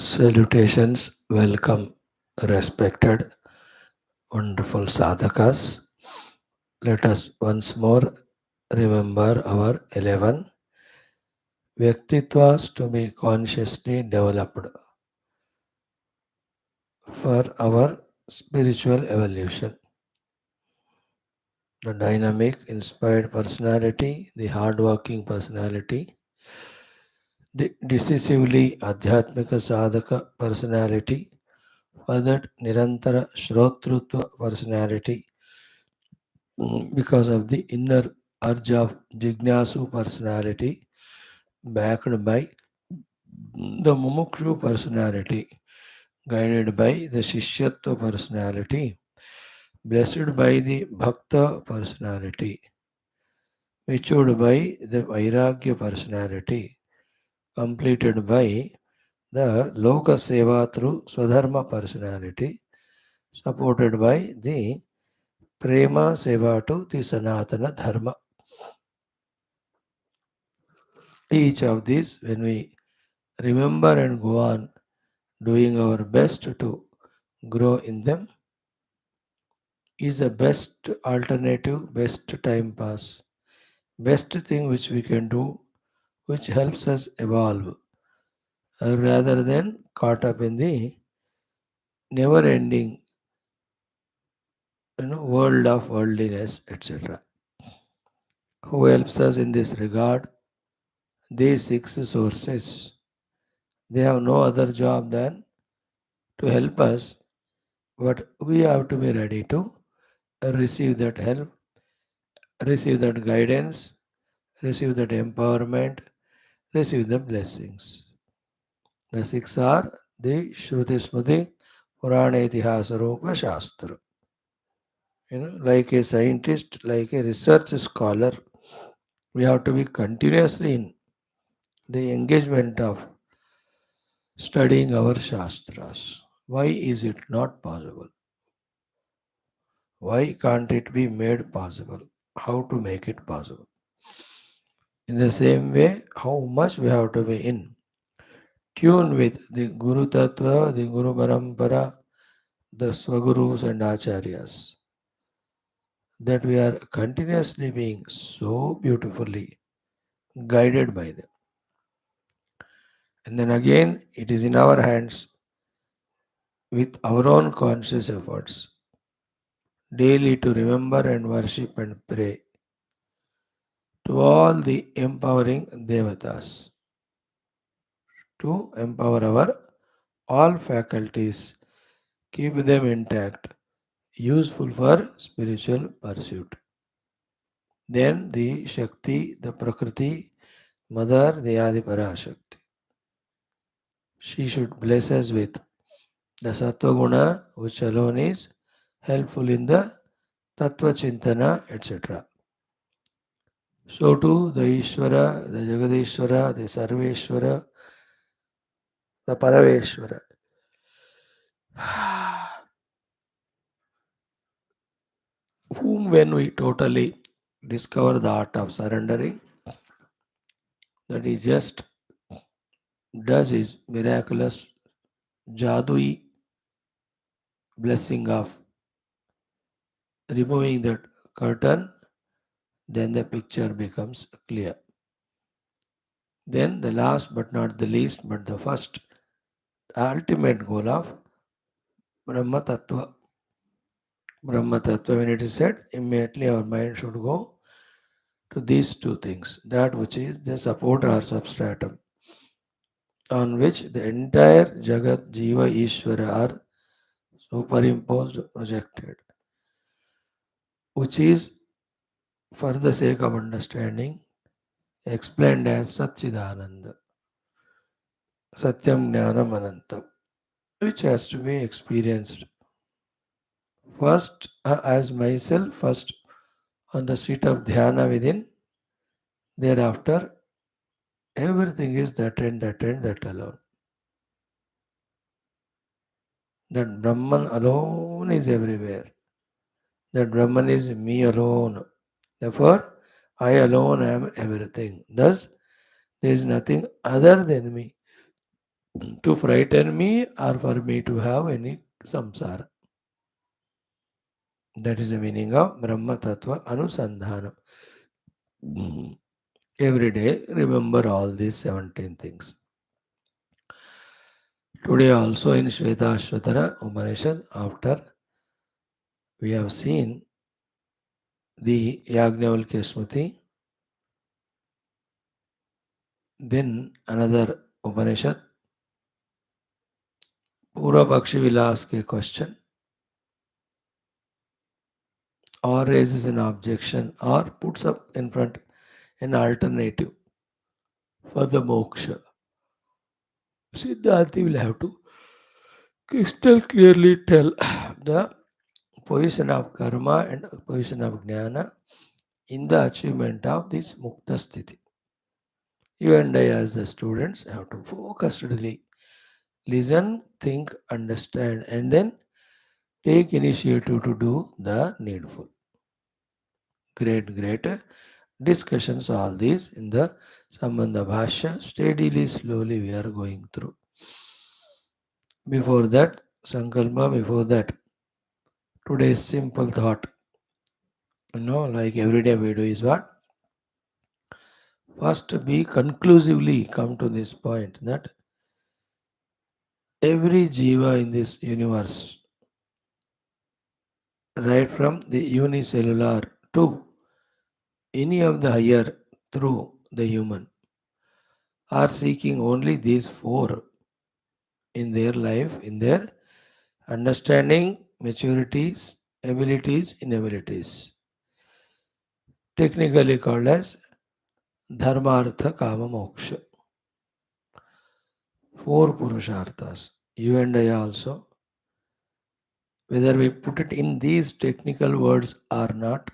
Salutations, welcome, respected, wonderful sadhakas. Let us once more remember our 11 Vyaktitwas to be consciously developed for our spiritual evolution. The dynamic, inspired personality, the hardworking personality, the decisively adhyatmika sadhaka personality, for that Nirantara Shrotrutva personality, because of the inner urge of Jignasu personality, backed by the Mumukshu personality, guided by the Shishyatva personality, blessed by the Bhakta personality, matured by the Vairagya personality, completed by the Loka Seva through Swadharma personality, supported by the Prema Seva to the Sanatana Dharma. Each of these, when we remember and go on doing our best to grow in them, is the best alternative, best time pass, best thing which we can do, which helps us evolve, rather than caught up in the never ending world of worldliness, etc. Who helps us in this regard? These six sources. They have no other job than to help us, but we have to be ready to receive that help, receive that guidance, receive that empowerment, receive the blessings. The six are the Shruti Smriti Purana Itihasa Rupa Shastra. Like a scientist, like a research scholar, we have to be continuously in the engagement of studying our Shastras. Why is it not possible? Why can't it be made possible? How to make it possible? In the same way, how much we have to be in tune with the Guru Tattva, the Guru Parampara, the Swagurus and Acharyas, that we are continuously being so beautifully guided by them. And then again, it is in our hands with our own conscious efforts daily to remember and worship and pray to all the empowering devatas, to empower our all faculties, keep them intact, useful for spiritual pursuit. Then the Shakti, the Prakriti, Mother, the Adi Parashakti. She should bless us with the Sattva Guna, which alone is helpful in the Tattva Chintana, etc. So too the Ishvara, the Jagadishvara, the Sarveshvara, the Paraveshvara. Whom when we totally discover the art of surrendering, that he just does his miraculous jadui blessing of removing that curtain, then the picture becomes clear. Then the last but not the least, but the first, the ultimate goal of Brahma Tattva. Brahma Tattva, when it is said, immediately our mind should go to these two things. That which is the support or substratum, on which the entire Jagat, Jiva, Ishvara are superimposed, projected, which is, for the sake of understanding, explained as Satchidananda, Satyam Jnanam Anantam, which has to be experienced first as myself, first on the seat of dhyana within, thereafter everything is that and that alone. That Brahman alone is everywhere. That Brahman is me alone. Therefore, I alone am everything. Thus, there is nothing other than me. to frighten me or for me to have any samsara. That is the meaning of Brahma Tattva Anusandhanam. Every day, remember all these 17 things. Today, also in Shwethashwathra Upanishad, after we have seen the Yajnavalkya Smriti, then another Upanishad, PURVAPAKSHI will ask a question or raises an objection or puts up in front an alternative for the moksha. Siddhanti will have to crystal clearly tell the position of karma and position of jnana in the achievement of this mukta sthiti. You and I, as the students, have to focusedly listen, think, understand, and then take initiative to do the needful. Great discussions, all these in the Sambandha Bhashya. Steadily, slowly, we are going through. Before that, Sankalpa, before that, today's simple thought, like every day we do is what? First, be conclusively come to this point that every jiva in this universe, right from the unicellular to any of the higher through the human, are seeking only these four in their life, in their understanding, maturities, abilities, inabilities, technically called as dharma, artha, kama, moksha. Four purusharthas. You and I also, whether we put it in these technical words or not,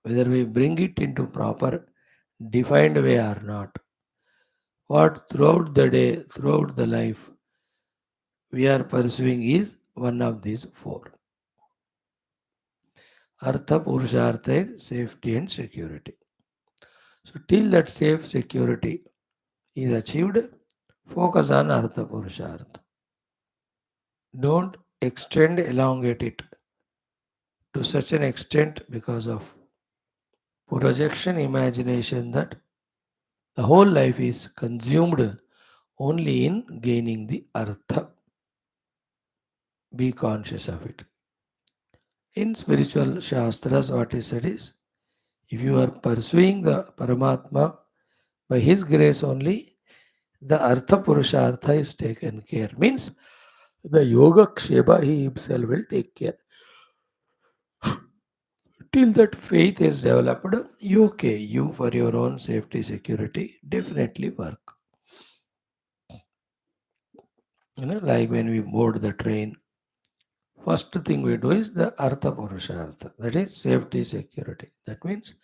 whether we bring it into proper defined way or not, what throughout the day, throughout the life, we are pursuing is one of these four. Artha Purushartha is safety and security. So till that safe security is achieved, focus on Artha Purushartha. Don't extend, elongate it to such an extent because of projection, imagination that the whole life is consumed only in gaining the Artha. Be conscious of it. In spiritual Shastras, what is said is, if you are pursuing the Paramatma by His grace only, the Artha Purushartha is taken care. Means the Yoga Ksheba He Himself will take care. Till that faith is developed, you for your own safety, security, definitely work. Like when we board the train, first thing we do is the Artha Purushartha. That is safety, security. That means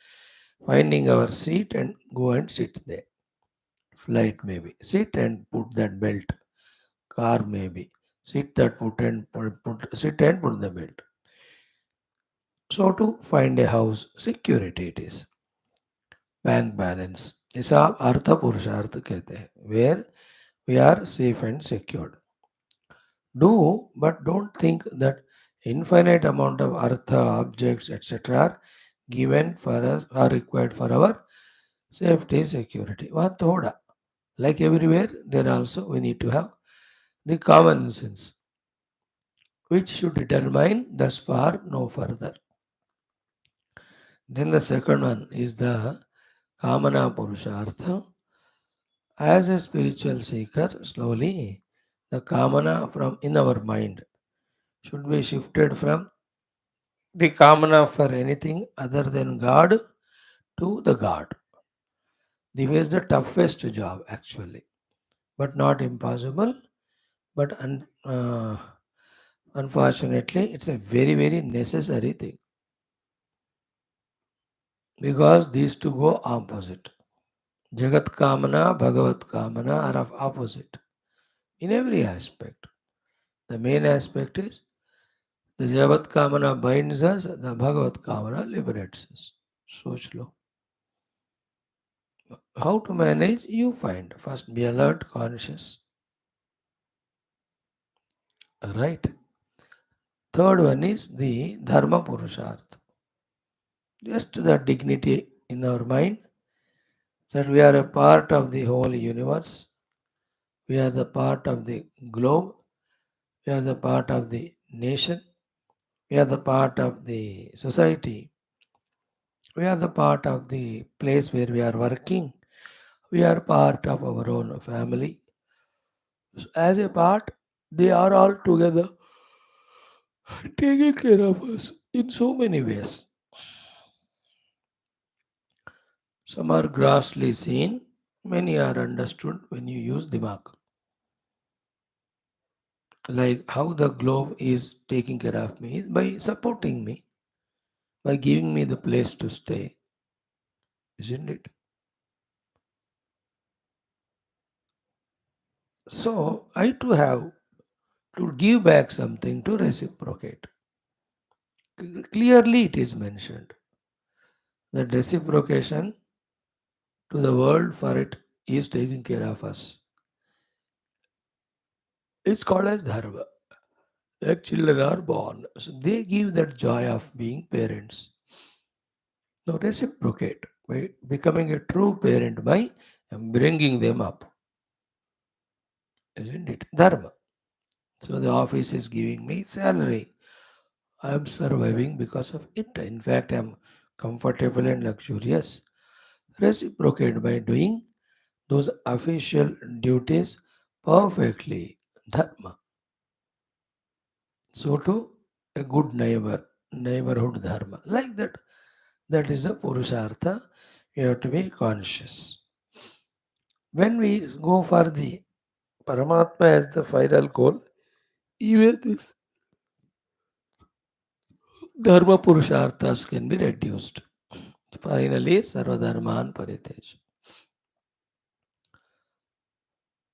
finding our seat and go and sit there. Flight maybe. Sit and put that belt. Car maybe. Sit that sit and put the belt. So to find a house, security it is. Bank balance. इसे आप अर्थ पुरुषार्थ कहते हैं. Where we are safe and secured. Do, but don't think that infinite amount of artha, objects, etc. are given for us, are required for our safety, security. What thoda? Like everywhere, there also we need to have the common sense, which should determine thus far, no further. Then the second one is the Kamana Purushartha. As a spiritual seeker, slowly the Kamana from in our mind should be shifted from the Kamana for anything other than God to the God. This is the toughest job actually, but not impossible. But unfortunately, it's a very necessary thing because these two go opposite. Jagat Kamana, Bhagavat Kamana are of opposite in every aspect. The main aspect is the Jagat Kamana binds us, the Bhagavat Kamana liberates us. So slow. How to manage? You find. First, be alert, conscious. Right? Third one is the Dharma Purushartha. Just the dignity in our mind that we are a part of the whole universe, we are the part of the globe, we are the part of the nation, we are the part of the society, we are the part of the place where we are working, we are part of our own family. So as a part, they are all together taking care of us in so many ways. Some are grossly seen, many are understood when you use Dimag. Like how the globe is taking care of me is by supporting me, by giving me the place to stay, isn't it? So I too have to give back something to reciprocate. Clearly, it is mentioned that reciprocation to the world for it is taking care of us. It's called as dharma. Like children are born, so they give that joy of being parents. Now reciprocate by becoming a true parent by bringing them up, isn't it? Dharma. So the office is giving me salary. I am surviving because of it. In fact, I am comfortable and luxurious. Reciprocate by doing those official duties perfectly. Dharma. So to a good neighbor, neighborhood dharma. Like that, that is a purushartha. You have to be conscious. When we go for the Paramatma as the final goal, even this dharma purusharthas can be reduced. Finally, sarvadharman paritej.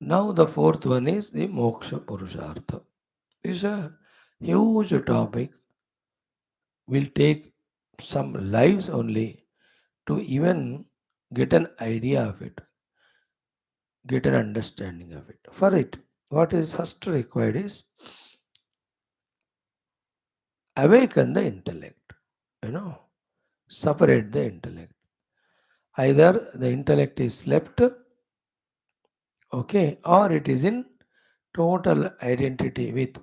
Now the fourth one is the moksha purushartha. It's a huge topic. Will take some lives only to even get an idea of it, get an understanding of it. For it, what is first required is awaken the intellect, you know, separate the intellect. Either the intellect is slept, okay, or it is in total identity with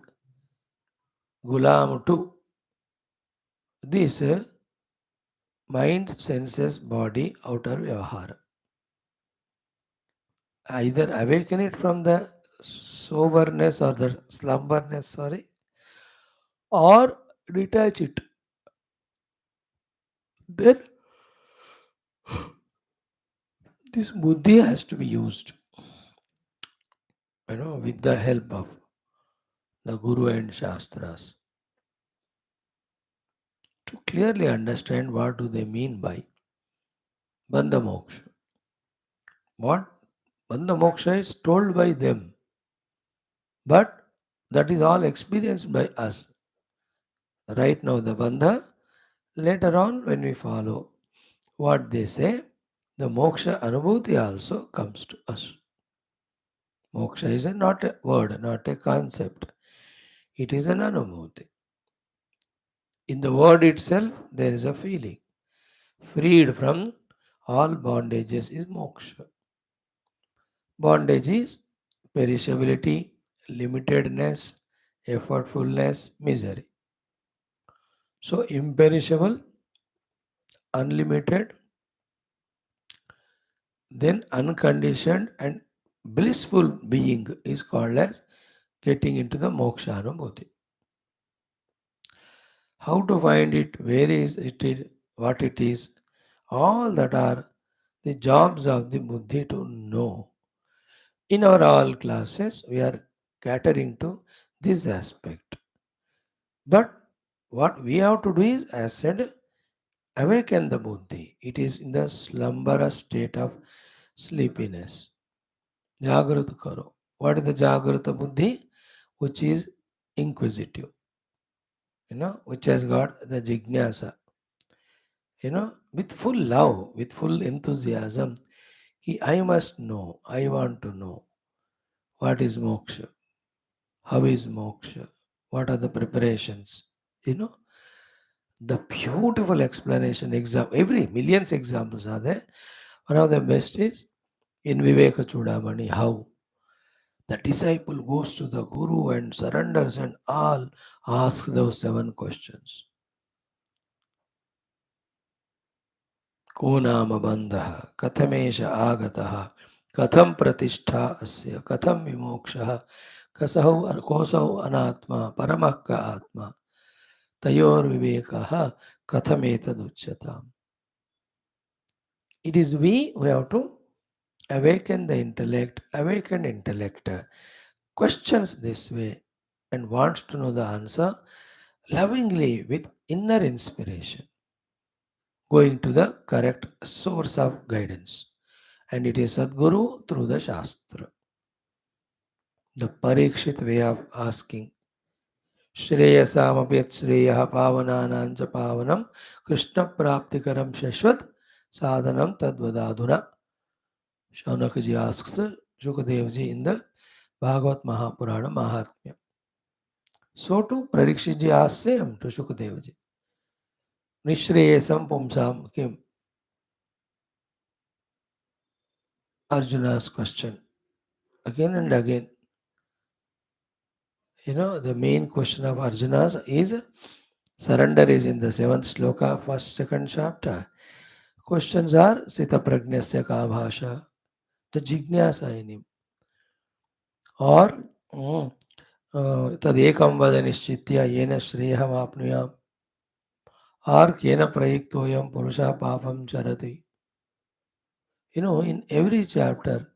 Gulam to this mind, senses, body, outer vyavahara. Either awaken it from the soberness or the slumberness, sorry, or detach it. Then this buddhi has to be used, with the help of the Guru and Shastras to clearly understand what do they mean by Bandha Moksha. What Bandha Moksha is told by them, but that is all experienced by us. Right now, the Bandha, later on, when we follow what they say, the Moksha Anubhuti also comes to us. Moksha is not a word, not a concept. It is an Anubhuti. In the word itself, there is a feeling. Freed from all bondages is moksha. Bondage is perishability, limitedness, effortfulness, misery. So, imperishable, unlimited, then unconditioned and blissful being is called as getting into the moksha anubhuti. How to find it, where is it, what it is, all that are the jobs of the buddhi to know. In our all classes, we are catering to this aspect. But what we have to do is, as said, awaken the buddhi. It is in the slumberous state of sleepiness. Jagrata karo. What is the Jagrata buddhi? Which is inquisitive, which has got the jignasa, with full love, with full enthusiasm. I must know, I want to know what is moksha. How is moksha? What are the preparations? You know, the beautiful explanation, every millions examples are there. One of the best is in Viveka Chudamani, how the disciple goes to the Guru and surrenders and all asks those 7 questions. Ko nama bandha, kathamesha agataha, katham pratishtha asya, katham vimoksha, kosau anatma, paramahka atma, tayor vivekaha, kathametad. It is we who have to awaken the intellect, awakened intellect questions this way and wants to know the answer lovingly with inner inspiration, going to the correct source of guidance. And it is Sadguru through the Shastra. The Parikshit way of asking. Shreyasam apyat Shreya pavanananja pavanam Krishna praptikaram shashvat sadhanam tadvadadhuna. Shaunakaji asks Shukadevji in the Bhagavad Mahapurana Mahatmya. So too Parikshitji asks same to Shukadevji. Nishreyasam pumsam kim. Arjuna's question again and again. The main question of Arjuna's is surrender is in the 7th sloka, first, second chapter. Questions are Sita Pragnasya Ka Bhasha, the Jignasa in him, or Tadekam Vada Nishchitya Yena Shreyaham Apnuyam, or Kena Prayiktoyam Purusha Papam Charati. In every chapter,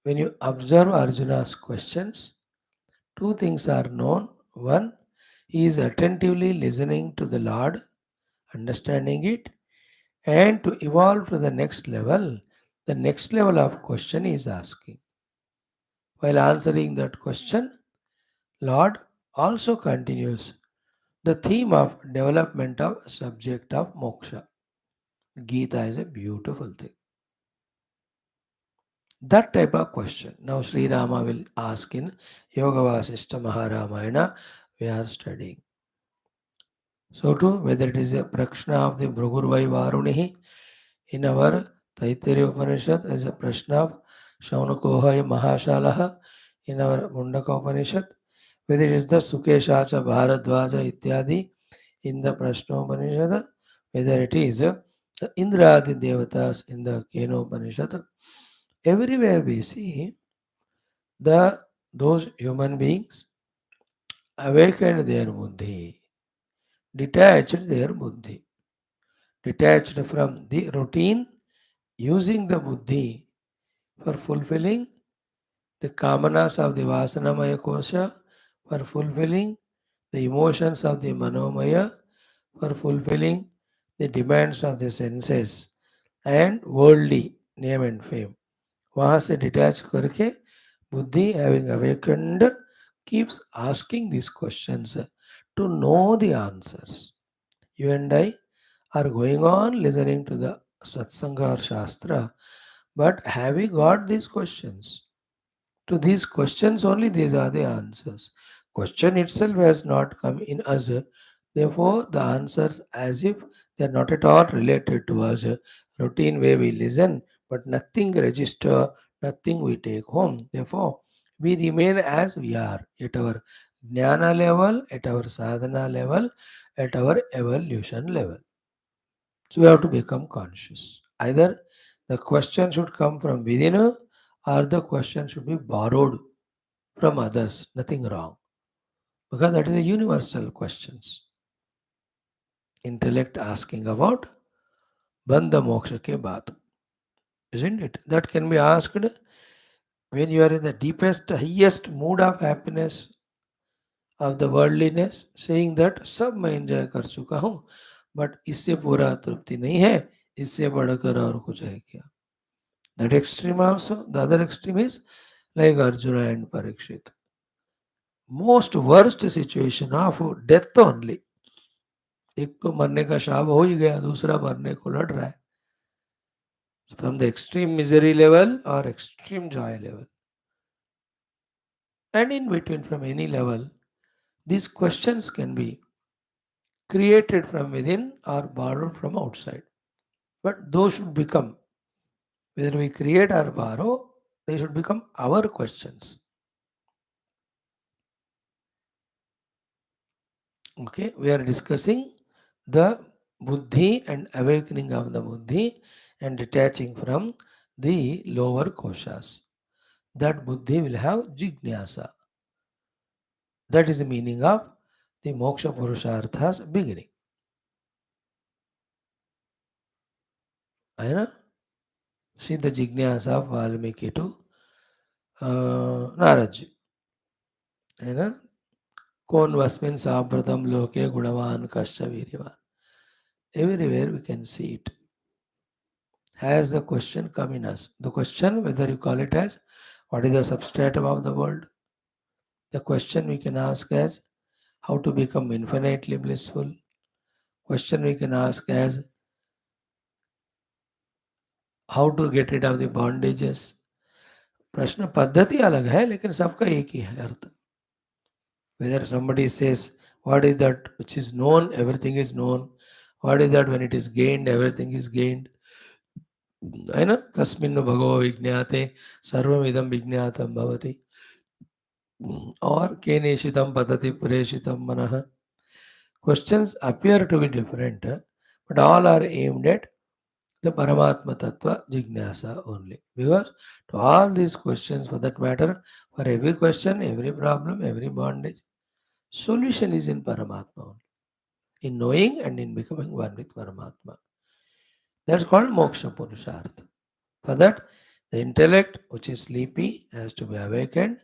when you observe Arjuna's questions, 2 things are known. One, he is attentively listening to the Lord, understanding it, and to evolve to the next level of question he is asking. While answering that question, Lord also continues the theme of development of subject of moksha. Gita is a beautiful thing. That type of question. Now Sri Rama will ask in Yoga Vasishta Maharamayana we are studying. So too, whether it is a Prakshna of the Bhrugurvai Varunihi in our Taittiriya Upanishad as a Prashna of Shaunakohaya Mahashalaha in our Mundaka Upanishad, whether it is the Sukeshacha Bharadwaja Ityadi in the Prashna Upanishad, whether it is the Indradi Devatas in the Keno Upanishad, everywhere we see those human beings awakened their buddhi, detached their buddhi, detached from the routine, using the buddhi for fulfilling the kamanas of the Vasanamaya kosha, for fulfilling the emotions of the Manomaya, for fulfilling the demands of the senses and worldly name and fame. वहाँ से detach करके बुद्धि having awakened keeps asking these questions to know the answers. You and I are going on listening to the satsanga or shastra, but have we got these questions? To these questions only these are the answers. Question itself has not come in us. Therefore, the answers as if they are not at all related to us. Routine way we listen, but nothing register, nothing we take home. Therefore, we remain as we are at our jnana level, at our sadhana level, at our evolution level. So we have to become conscious. Either the question should come from within or the question should be borrowed from others. Nothing wrong. Because that is a universal questions. Intellect asking about bandha moksha ke baat. Isn't it? That can be asked when you are in the deepest, highest mood of happiness of the worldliness, saying that सब मैं enjoy कर चुका हूँ, but इससे पूरा तृप्ति नहीं है, इससे बढ़कर और कुछ है क्या? That extreme also, the other extreme is like Arjuna and Parikshit. Most worst situation of death only. एक तो मरने का शाप हो ही गया, दूसरा मरने को लड़ रहा है. From the extreme misery level or extreme joy level. And in between, from any level, these questions can be created from within or borrowed from outside. But those should become, whether we create or borrow, they should become our questions. Okay, we are discussing the buddhi and awakening of the buddhi and detaching from the lower koshas. That buddhi will have jignasa. That is the meaning of the moksha purushartha's beginning. है ना? See the jignasa of Valmiki to Narad ji, है ना? कौन वस्मिन् साम्प्रतं लोके गुणवान कश्च वीर्यवान. Everywhere we can see it. Has the question come in us? The question, whether you call it as what is the substratum of the world? The question we can ask as how to become infinitely blissful. Question we can ask as how to get rid of the bondages. प्रश्न पद्धति अलग है लेकिन सबका एक ही है अर्थ. Whether somebody says what is that which is known, everything is known. What is that when it is gained, everything is gained. है ना? कस्मिन् भगवो विज्ञाते सर्वमिदं विज्ञातं भवति. और केनेशितं पतति पुरेशितं मनः. Questions appear to be different, but all are aimed at the Paramatma Tattva Jignasa only. Because to all these questions, for that matter, for every question, every problem, every bondage, solution is in Paramatma only. In knowing and in becoming one with Paramatma. That's called Moksha Purushartha. For that, the intellect which is sleepy has to be awakened.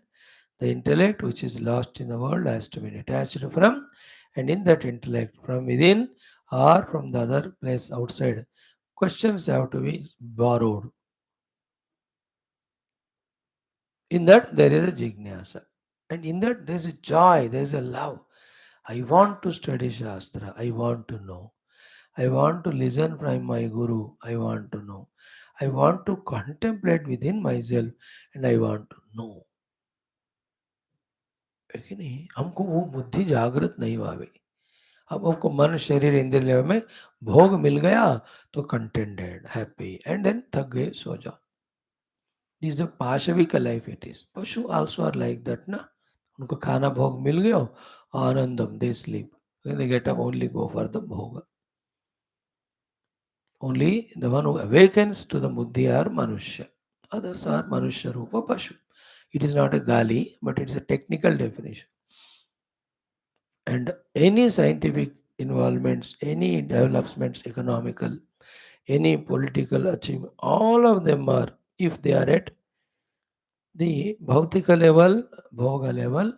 The intellect which is lost in the world has to be detached from, and in that intellect, from within or from the other place outside, questions have to be borrowed. In that, there is a jignasa. And in that, there is a joy, there is a love. I want to study Shastra, I want to know. I want to listen from my Guru, I want to know. I want to contemplate within myself and I want to know. है कि नहीं? हमको वो बुद्धि जागृत नहीं हुआ अभी. अब आपको मन शरीर इंद्रिय में भोग मिल गया तो कंटेंटेड हैप्पी एंड देन थक गए सो जाओ. दिस द पाशविक लाइफ इट इज. पशु आल्सो आर लाइक दैट ना. उनको खाना भोग मिल गया आनंदम they sleep. They get up only go for the भोग. Only the one who awakens to the buddhi are manushya. Others are manushya rupa pashu. It is not a gali, but it is a technical definition. And any scientific involvements, any developments, economical, any political achievement, all of them are, if they are at the bhautika level, bhoga level,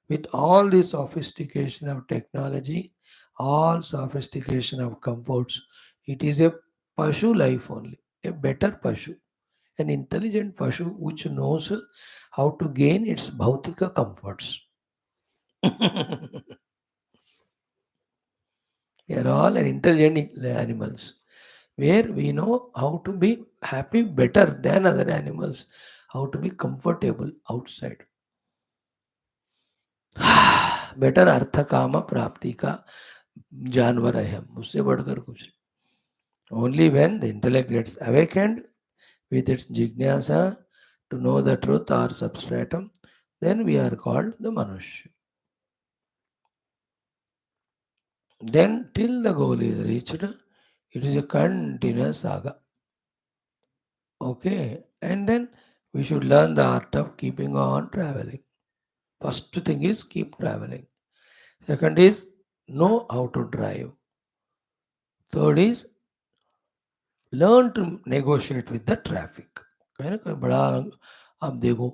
with all the sophistication of technology, all sophistication of comforts, it is a pashu life only, a better pashu, an intelligent pashu which knows how to gain its bhautika comforts. They are all an intelligent animals, where we know how to be happy better than other animals, how to be comfortable outside. Better अर्थ काम प्राप्ति का जानवर है हम, उससे बढ़कर कुछ नहीं. Only when the intellect gets awakened with its jignasa to know the truth or substratum, then we are called the manushya. Then till the goal is reached, it is a continuous saga. Okay, and then we should learn the art of keeping on traveling. First thing is keep traveling. Second is know how to drive. Third is learn to negotiate with the traffic. है ना? कोई बड़ा आप देखो,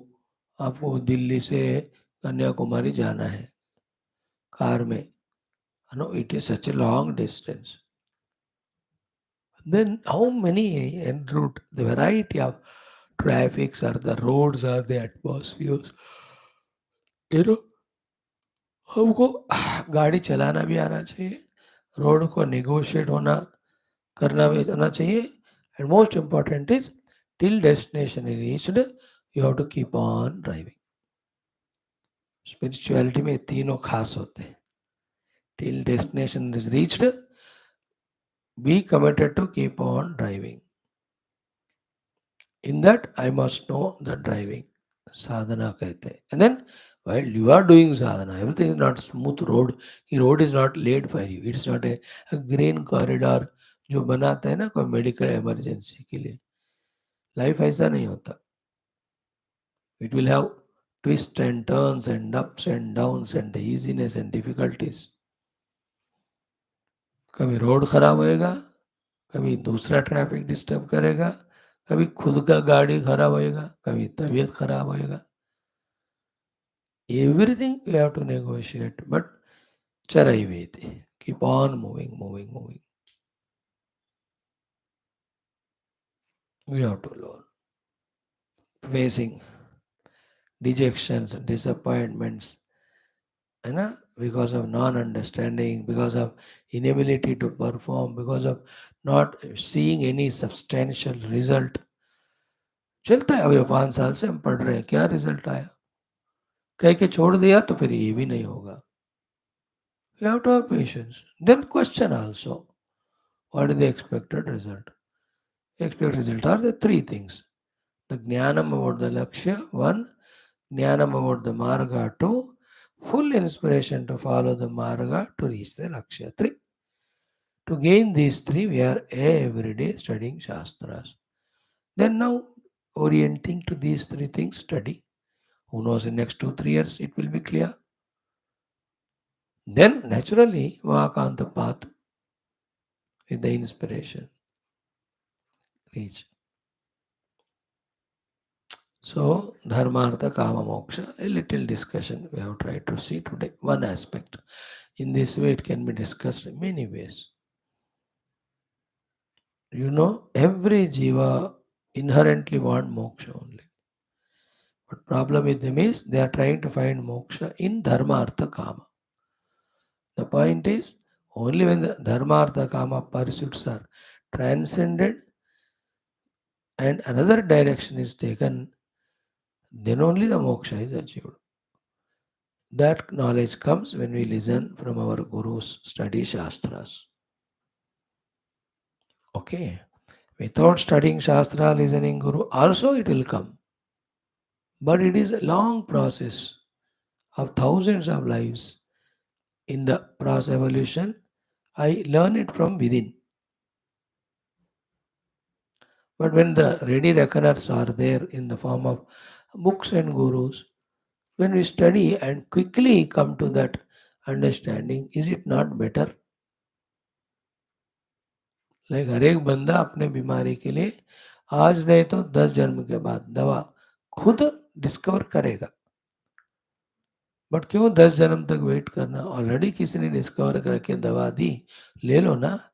आपको दिल्ली से कन्याकुमारी जाना है कार में. No it is such a long distance. Then how many en route, the variety of traffics or the roads or the atmospheres. You know, हमको गाड़ी चलाना भी आना चाहिए, रोड को नेगोशिएट होना करना भी आना चाहिए. And most important is till destination is reached, you have to keep on driving. Spirituality में तीनों खास होते हैं. Till destination is reached, be committed to keep on driving. In that, I must know the driving. Sadhana कहते हैं. And then, while you are doing sadhana, everything is not smooth road. The road is not laid for you. It's not a green corridor जो बनाता है ना कोई medical emergency के लिए. Life ऐसा नहीं होता. It will have twists and turns and ups and downs and easiness and difficulties. कभी रोड खराब होएगा, कभी दूसरा ट्रैफिक डिस्टर्ब करेगा, कभी खुद का गाड़ी खराब होएगा, कभी तबीयत खराब होएगा. Everything we have to negotiate, but Charaiveti. Keep on moving, moving, moving. We have to learn. Facing dejections, disappointments, because of non-understanding, because of inability to perform, because of not seeing any substantial result. चलता है. अभी 5 साल से हम पढ़ रहे हैं, क्या रिजल्ट आया? कह के छोड़ दिया तो फिर ये भी नहीं होगा. You have to have patience. Then question also, what is the expected result? Expected result are the 3 things. The jnanam about the lakshya, 1. Jnanam about the marga, 2. Full inspiration to follow the marga to reach the lakshya, 3. To gain these 3, we are every day studying Shastras. Then now, orienting to these 3 things, study. Who knows, in next 2-3 years, it will be clear. Then, naturally, walk on the path with the inspiration. Reach. So, dharma, artha, kama, moksha, a little discussion we have tried to see today. One aspect. In this way, it can be discussed in many ways. Every jiva inherently want moksha only. But problem with them is they are trying to find moksha in dharma, artha, kama. The point is, only when the dharma, artha, kama pursuits are transcended and another direction is taken, then only the moksha is achieved. That knowledge comes when we listen from our gurus, study Shastras. Okay. Without studying Shastra, listening Guru, also it will come. But it is a long process of thousands of lives. In the process evolution, I learn it from within. But when the ready reckoners are there in the form of books and gurus, when we study and quickly come to that understanding, is it not better? Like हर एक बंदा अपने बीमारी के लिए आज नहीं तो 10 जन्म के बाद दवा खुद डिस्कवर करेगा. बट क्यों 10 जन्म तक वेट करना? ऑलरेडी किसी ने डिस्कवर करके दवा दी, ले लो ना.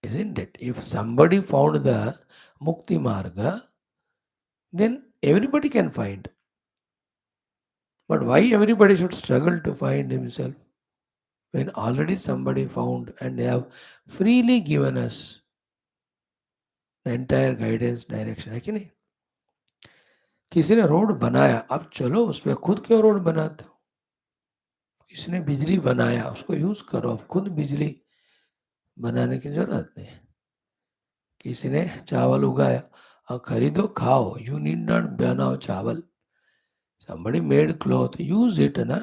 Isn't it? If somebody found the Mukti Marga, then everybody can find. But why everybody should struggle to find himself when already somebody found and they have freely given us the entire guidance direction? है कि नहीं? किसी ने road बनाया, अब चलो उस पर खुद क्यों रोड बनाते हो? किसी ने बिजली बनाया, उसको यूज करो. अब खुद बिजली बनाने की जरूरत नहीं. किसी ने चावल उगाया, अब खरीदो खाओ. यू नीड नॉट बनाओ चावल. Somebody made cloth, use it, na?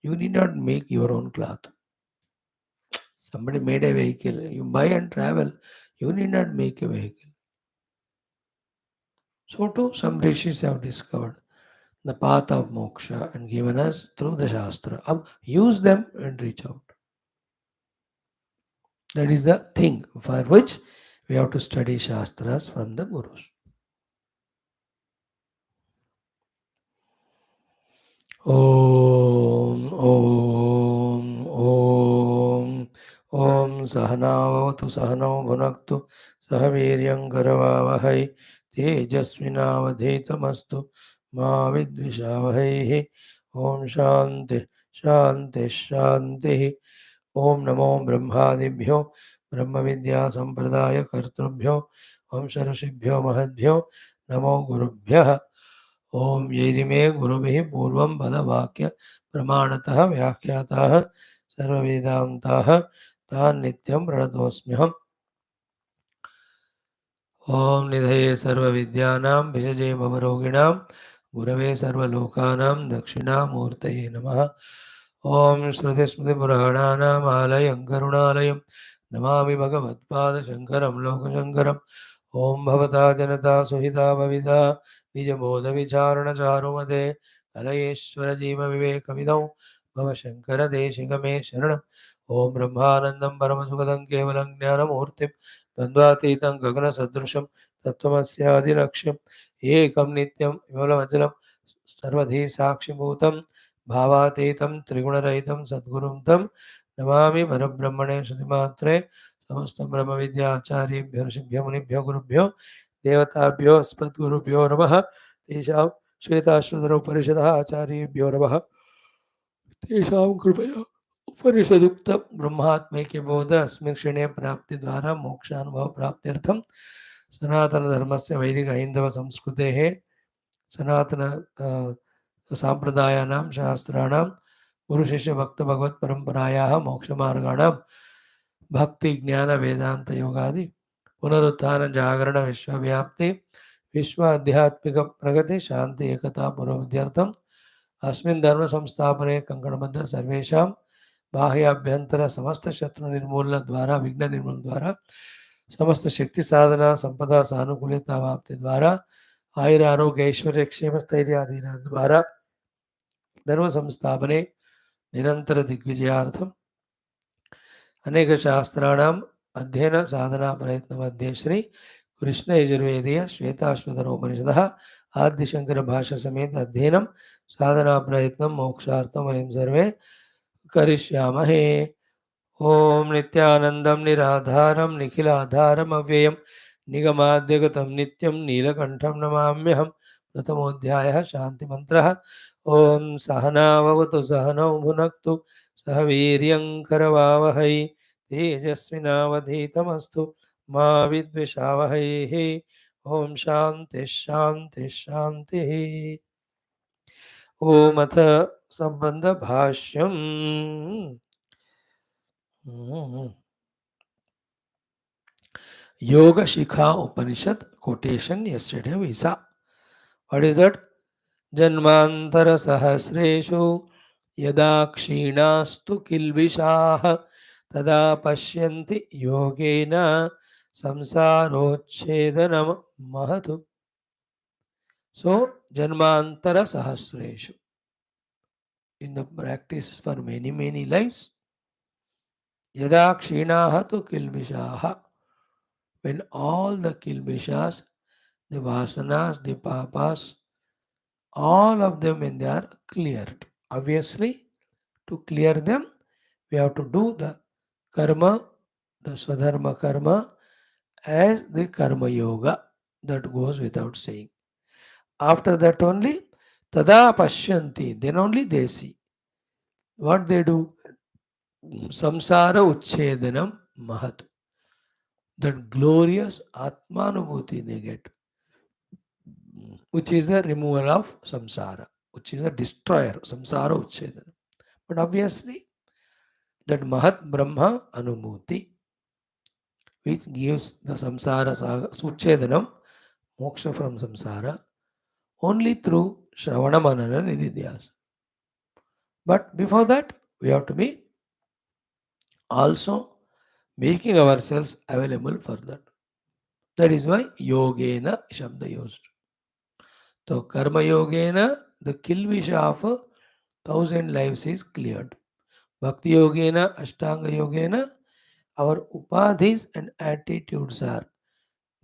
You need not make your own cloth. Somebody made a vehicle, you buy and travel. You need not make a vehicle. So too, some rishis have discovered the path of moksha and given us through the Shastra. Use them and reach out. That is the thing for which we have to study Shastras from the Gurus. Om, Om, Om, Om Sahanavavatu Sahanau Bhunaktu Sahaviryam Karavavahai Tejasvinavadhetamastu Ma Vidvishavahai. Om Shanti, Shanti, Shanti. Om Namo Brahmadibhyo Brahma Vidya Sampradaya Kartrubhyo Om Sarashibhyo Mahadbhyo Namo Gurubhyo. ओम ये मे गुरुभिः पूर्वं पदवाक्य प्रमाणतः व्याख्याताः सर्ववेदान्ताः तान् नित्यं प्रणतोऽस्म्यहम्। ओम निधये सर्वविद्यानां विषजे भवरोगिणां गुरवे सर्वलोकानां दक्षिणामूर्तये नमः। ओम श्रुतिस्मृतिपुराणानाम् आलयं करुणालयं नमामि भगवत्पादशङ्करं लोकशङ्करम्। ओम भवता जनता सुहिता भविता निजबोधविचारणचारुमते कलयेश्वरजीवविवेकविदौ भवशङ्करदेशिकमे शरणम्। ओम ब्रह्मानन्दं परमसुखदं केवलं ज्ञानमूर्तिं द्वन्द्वातीतं गगनसदृशं तत्त्वमस्यादिलक्ष्यम् एकं नित्यं विमलमचलं सर्वधी साक्षिभूतं भावातीतं त्रिगुणरहितं सद्गुरुं तं नमामि परब्रह्मणे श्रुतिमात्रे समस्त ब्रह्मविद्याचार्येभ्यो ऋषिभ्यो मुनिभ्यो गुरुभ्यो देवताभ्यो अस्मद्गुरुभ्यो नमः। तेषां श्वेताश्वतरो परिषदः आचार्येभ्यो नमः। तेषां कृपया उपनिषदुक्त ब्रह्मात्मैक्य बोध अस्मिन् क्षणे प्राप्ति द्वारा मोक्षानुभव प्राप्त्यर्थं सनातन धर्मस्य वैदिक हैन्दव संस्कृतेः सनातन साम्प्रदायानां शास्त्राणां गुरुशिष्य भक्त भगवत परंपरायाः मोक्षमार्गाणां भक्ति ज्ञान वेदांत योगादि पुनरुत्थान जागरण विश्वव्याप्ति विश्व आध्यात्मिक प्रगति शांति एकता पुरोविद्यार्थम अस्मिन् धर्म संस्थापने कंकणबद्ध सर्वेषां बाह्याभ्यंतर समस्त शत्रु निर्मूलन द्वारा विघ्न निर्मूलन द्वारा समस्त शक्ति साधना संपदा सानुकूलता वाप्ति द्वारा आयुर आरोग्य ऐश्वर्य क्षेम स्थैर्यादि द्वारा धर्म संस्थापने निरंतर दिग्विजयार्थम अनेक शास्त्राणाम अध्ययन साधना प्रयत्न मध्ये श्री कृष्ण यजुर्वेदीय श्वेताश्वतर उपनिषदः आदिशंकर भाष्य समेत अध्ययनम साधना प्रयत्न मोक्षार्थम वयं सर्वे करिष्यामहे। ओम नित्यानंदं निराधारं निखिलाधारम् अव्ययं निगमाद्यगतं नित्यं नीलकंठं नमाम्यहम्। प्रथमोऽध्यायः शान्तिमन्त्रः। ओम सहनाववतु सहनौ भुनक्तु सह वीर्यं करवावहै तेजस्विनावधीतमस्तु मा विद्विषावहैः। ओम शान्तिः शान्तिः शान्तिः। ओम अथ सम्बन्धभाष्यम्। Yoga Shikha Upanishad quotation yesterday we saw. What is that? Janmantara sahasreshu yada kshinastu kilvishaha tada pashyanti yogena samsarochchedanam mahatu. So, Janmantara sahasreshu. In the practice for many, many lives, yada kshinaha tu kilvishaha. When all the kilbishas, the vasanas, the papas, all of them when they are cleared. Obviously, to clear them, we have to do the karma, the swadharma karma, as the karma yoga. That goes without saying. After that only, tada pashyanti, then only they see. What they do? Samsara uchchedanam mahat. That glorious atmanubhuti they get, which is the removal of samsara, which is a destroyer, samsara uchchedana. But obviously, that Mahat Brahma Anumuti, which gives the samsara suchedanam, moksha from samsara, only through Shravana Manana Nididhyas. But before that, we have to be also making ourselves available for that. That is why Yogena Shabda used. So Karma Yogena, the kilvisha of 1,000 lives is cleared. Bhakti Yogena, Ashtanga Yogena, our upadhis and attitudes are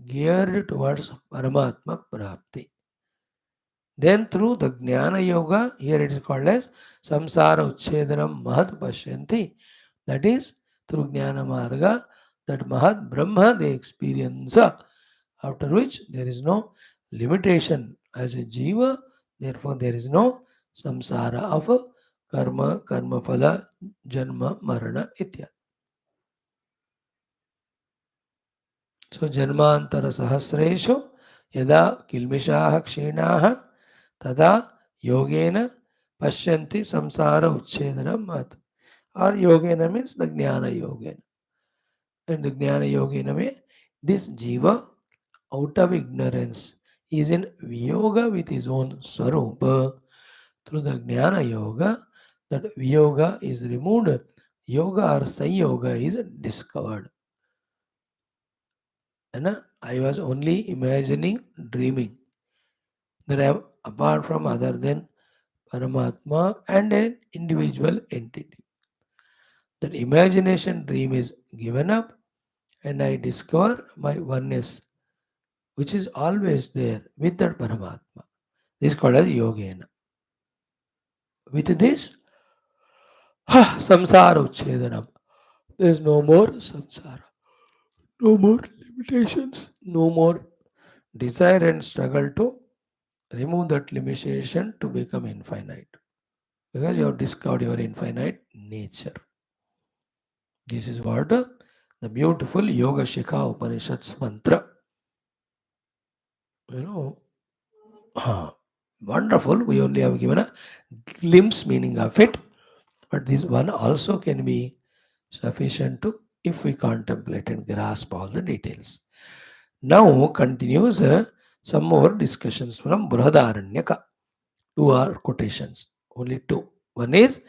geared towards Paramatma Prapti. Then through the Jnana Yoga, here it is called as Samsara Uchchedanam Mahat Pashyanti. That is through Jnana Marga, that Mahat Brahma they experience, after which there is no limitation as a Jiva, therefore there is no samsara of karma, karma phala, janma, marana, ityad. So janmantara sahasreshu yada kilmishaha kshinaha Tada yogena pashyanti samsara uchchedanam mat. Or yogena means the jnana yogena. And the jnana yogena means this jiva out of ignorance is in yoga with his own sarupa. Through the jnana yoga, that yoga is removed. Yoga or Sai yoga is discovered. And I was only imagining, dreaming that I am apart from other than Paramatma and an individual entity. That imagination dream is given up and I discover my oneness, which is always there with that Paramatma. This is called as Yogena. With this, samsara uchchedanam. There is no more samsara, no more limitations, no more desire and struggle to remove that limitation to become infinite. Because you have discovered your infinite nature. This is what the beautiful Yoga Shikha Upanishad's mantra. You know, wonderful. We only have given a glimpse meaning of it, but this one also can be sufficient to if we contemplate and grasp all the details. Now continues some more discussions from Brihadaranyaka. Two are quotations, only two. One is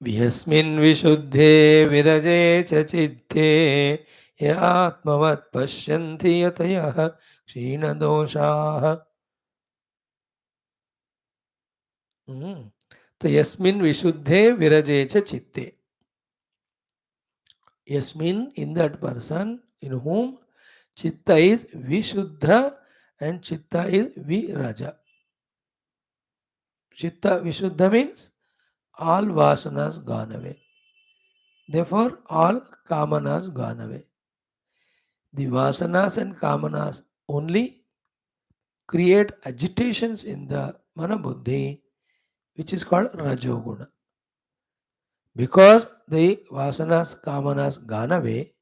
यस्मिन् विशुद्धे विरजे च चित्ते य आत्मवत् पश्यन्ति यतयः क्षीणदोषाः. तो यस्मिन् विशुद्धे विरजे च चित्ते. Yasmin, in that person in whom chitta is vishuddha and chitta is viraja. Chitta vishuddha means all vasanas gone away. Therefore, all kamanas gone away. The vasanas and kamanas only create agitations in the manabuddhi, which is called rajoguna. Because the vasanas, kamanas gone away,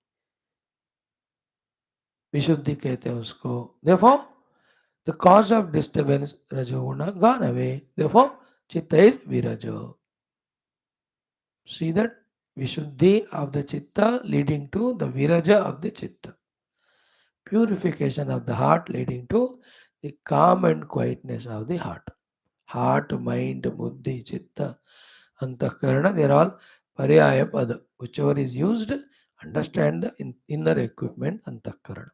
विशुद्धि कहते हैं उसको. Therefore, the cause of disturbance, rajoguna, gone away. Therefore, chitta is virajo. See that vishuddhi of the chitta leading to the viraja of the chitta. Purification of the heart leading to the calm and quietness of the heart. Heart, mind, buddhi, chitta, antakarana, they are all paryaya pada. Whichever is used, understand the inner equipment, antakarana.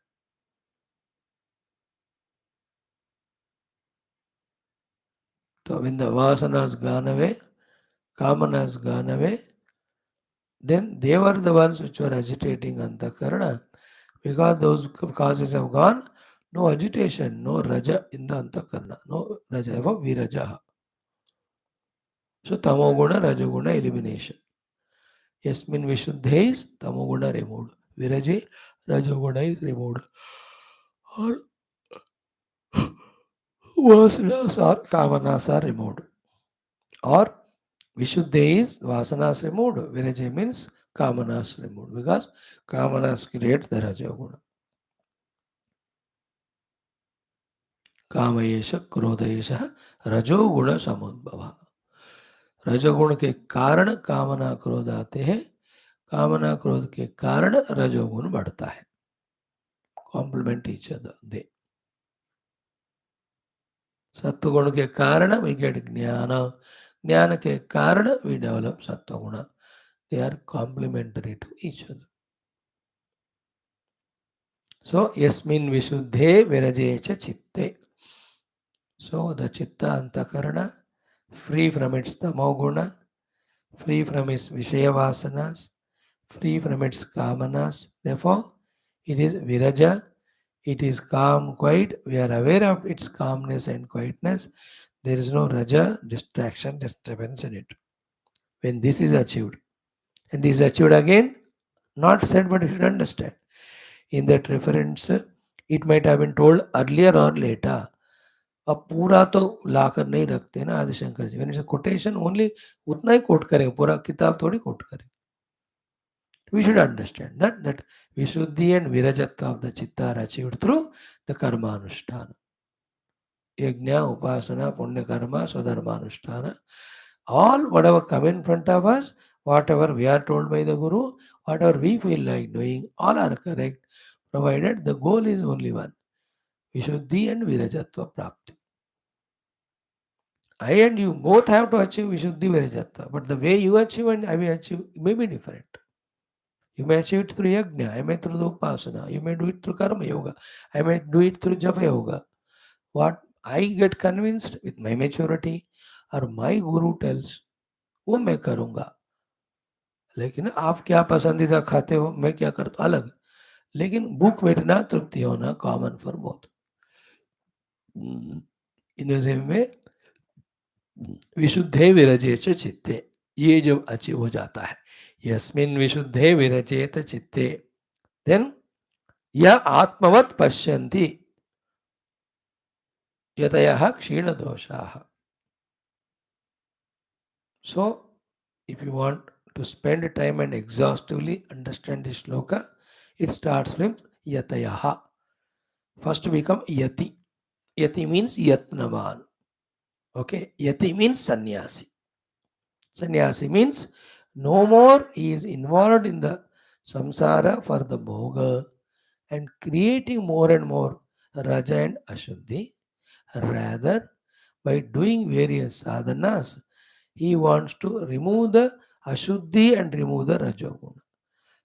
So when the vasana has gone away, kamana has gone away, then they were the ones which were agitating antakarana. Because those causes have gone, no agitation, no raja in the antakarana, no raja, therefore viraja. So tamoguna, rajoguna elimination. Yasmin vishuddhe is tamoguna removed. Viraje, rajoguna is removed. Or vasanas or kamanas are removed. Or vishuddhe is vasanas removed. Viraje means kamanas removed. Because kamanas create the rajoguna. कामयेश क्रोधयेश रजोगुण समुद्भव. रजोगुण के कारण कामना क्रोध आते हैं. कामना क्रोध के कारण रजोगुण बढ़ता है. Complement each other they. सत्वगुण के कारण वी गेट ज्ञान. ज्ञान के कारण वी डेवलप सत्वगुण. They are complementary to each other. So यस्मिन् विशुद्धे विरजे च चित्ते. So the chitta antakarana, free from its tamoguna, free from its vishaya vasanas, free from its kamanas. Therefore, it is viraja, it is calm, quiet. We are aware of its calmness and quietness. There is no raja, distraction, disturbance in it. When this is achieved, and this is achieved again, not said, but you should understand. In that reference, it might have been told earlier or later. अब पूरा तो लाकर नहीं रखते ना आदिशंकर जी. When it's a quotation, only उतना ही coat करेंगे, पूरा किताब थोड़ी कोट करेंगे. We should understand that Vishuddhi and Virajatva of the Chitta are achieved through the karma anushtana. yajna, upasana, punya karma, swadharmanusthana, all whatever come in front of us, whatever we are told by the Guru, whatever we feel like doing, all are correct, provided the goal is only one, Vishuddhi and Virajatva Prapti. I and you both have to achieve Vishuddhi Virajatva, but the way you achieve and I will achieve may be different. You may achieve it through yajna, I may through the upasana, you may do it through karma yoga, I may do it through japa yoga. What I get convinced with my maturity or my guru tells, वो मैं करूँगा. लेकिन आप क्या पसंदीदा खाते हो, मैं क्या करता हूँ, अलग. लेकिन भूख मिटना, तृप्ति होना common for both. In the same way विशुद्धे विरजेत चित्ते, ये जब अचीव हो जाता है, यस्मिन् विशुद्धे विरजेत चित्ते, देन यह आत्मवत् पश्यन्ति यतयः क्षीण दोषाः. So, if you want to spend time and exhaustively understand this shloka, it starts from yatayaha. First to become yati. Yati means yatnavan. Okay, yati means sannyasi. Sannyasi means no more he is involved in the samsara for the bhoga and creating more and more raja and ashuddhi. Rather, by doing various sadhanas, he wants to remove the ashuddhi and remove the rajoguna.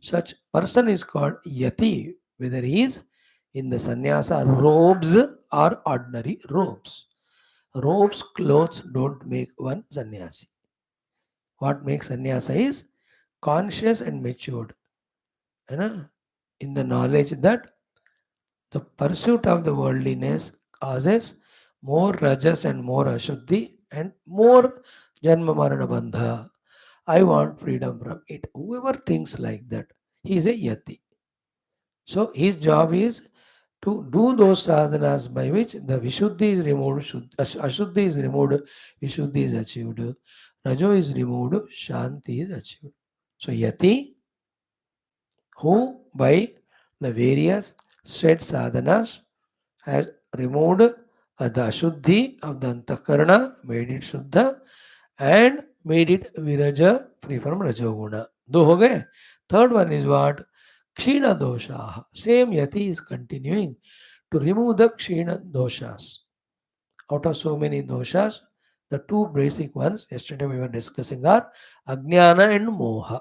Such person is called yati, whether he is in the sannyasa robes or ordinary robes. Robes, clothes don't make one sannyasi. What makes sannyasa is conscious and matured, you know, in the knowledge that the pursuit of the worldliness causes more rajas and more ashuddhi and more janma marana bandha. I want freedom from it. Whoever thinks like that, he is a yati. So his job is to do those sadhanas by which the Vishuddhi is removed, Ashuddhi is removed, Vishuddhi is achieved, Rajo is removed, Shanti is achieved. So Yati, who by the various said sadhanas has removed the Ashuddhi of the Antakarana, made it Shuddha and made it Viraja, free from Rajoguna. दो हो गए. Third one is what? Kshina dosha. Same Yati is continuing to remove the Kshina doshas. Out of so many doshas, the two basic ones yesterday we were discussing are Ajnana and Moha.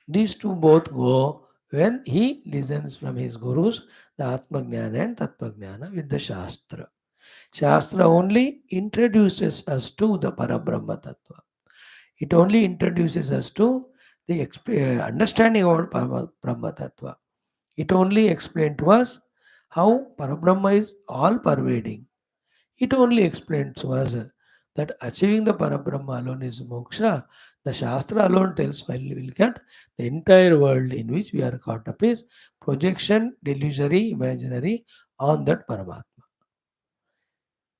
These two both go when he listens from his gurus, the Atma Jnana and Tattva Jnana with the Shastra. Shastra only introduces us to the Parabrahma Tattva. It only introduces us to the understanding of Parabrahma Tattva. It only explains to us how Parabrahma is all pervading. It only explains to us that achieving the Parabrahma alone is moksha. The Shastra alone tells while we look at the entire world in which we are caught up is projection, delusory, imaginary on that Paramatma.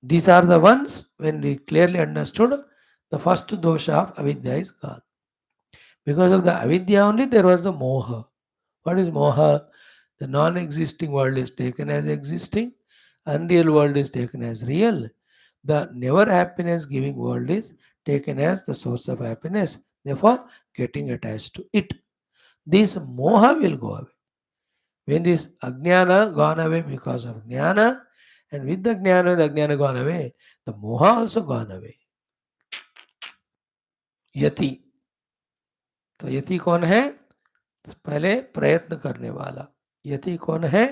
These are the ones when we clearly understood the first dosha of avidya is gone. Because of the avidya only there was the moha. What is moha? The non-existing world is taken as existing, unreal world is taken as real. The never happiness giving world is taken as the source of happiness, therefore getting attached to it. This moha will go away. When this ajnana gone away because of jnana, and with the jnana gone away, the moha also gone away. यति. तो यति कौन है? पहले प्रयत्न करने वाला. यति कौन है?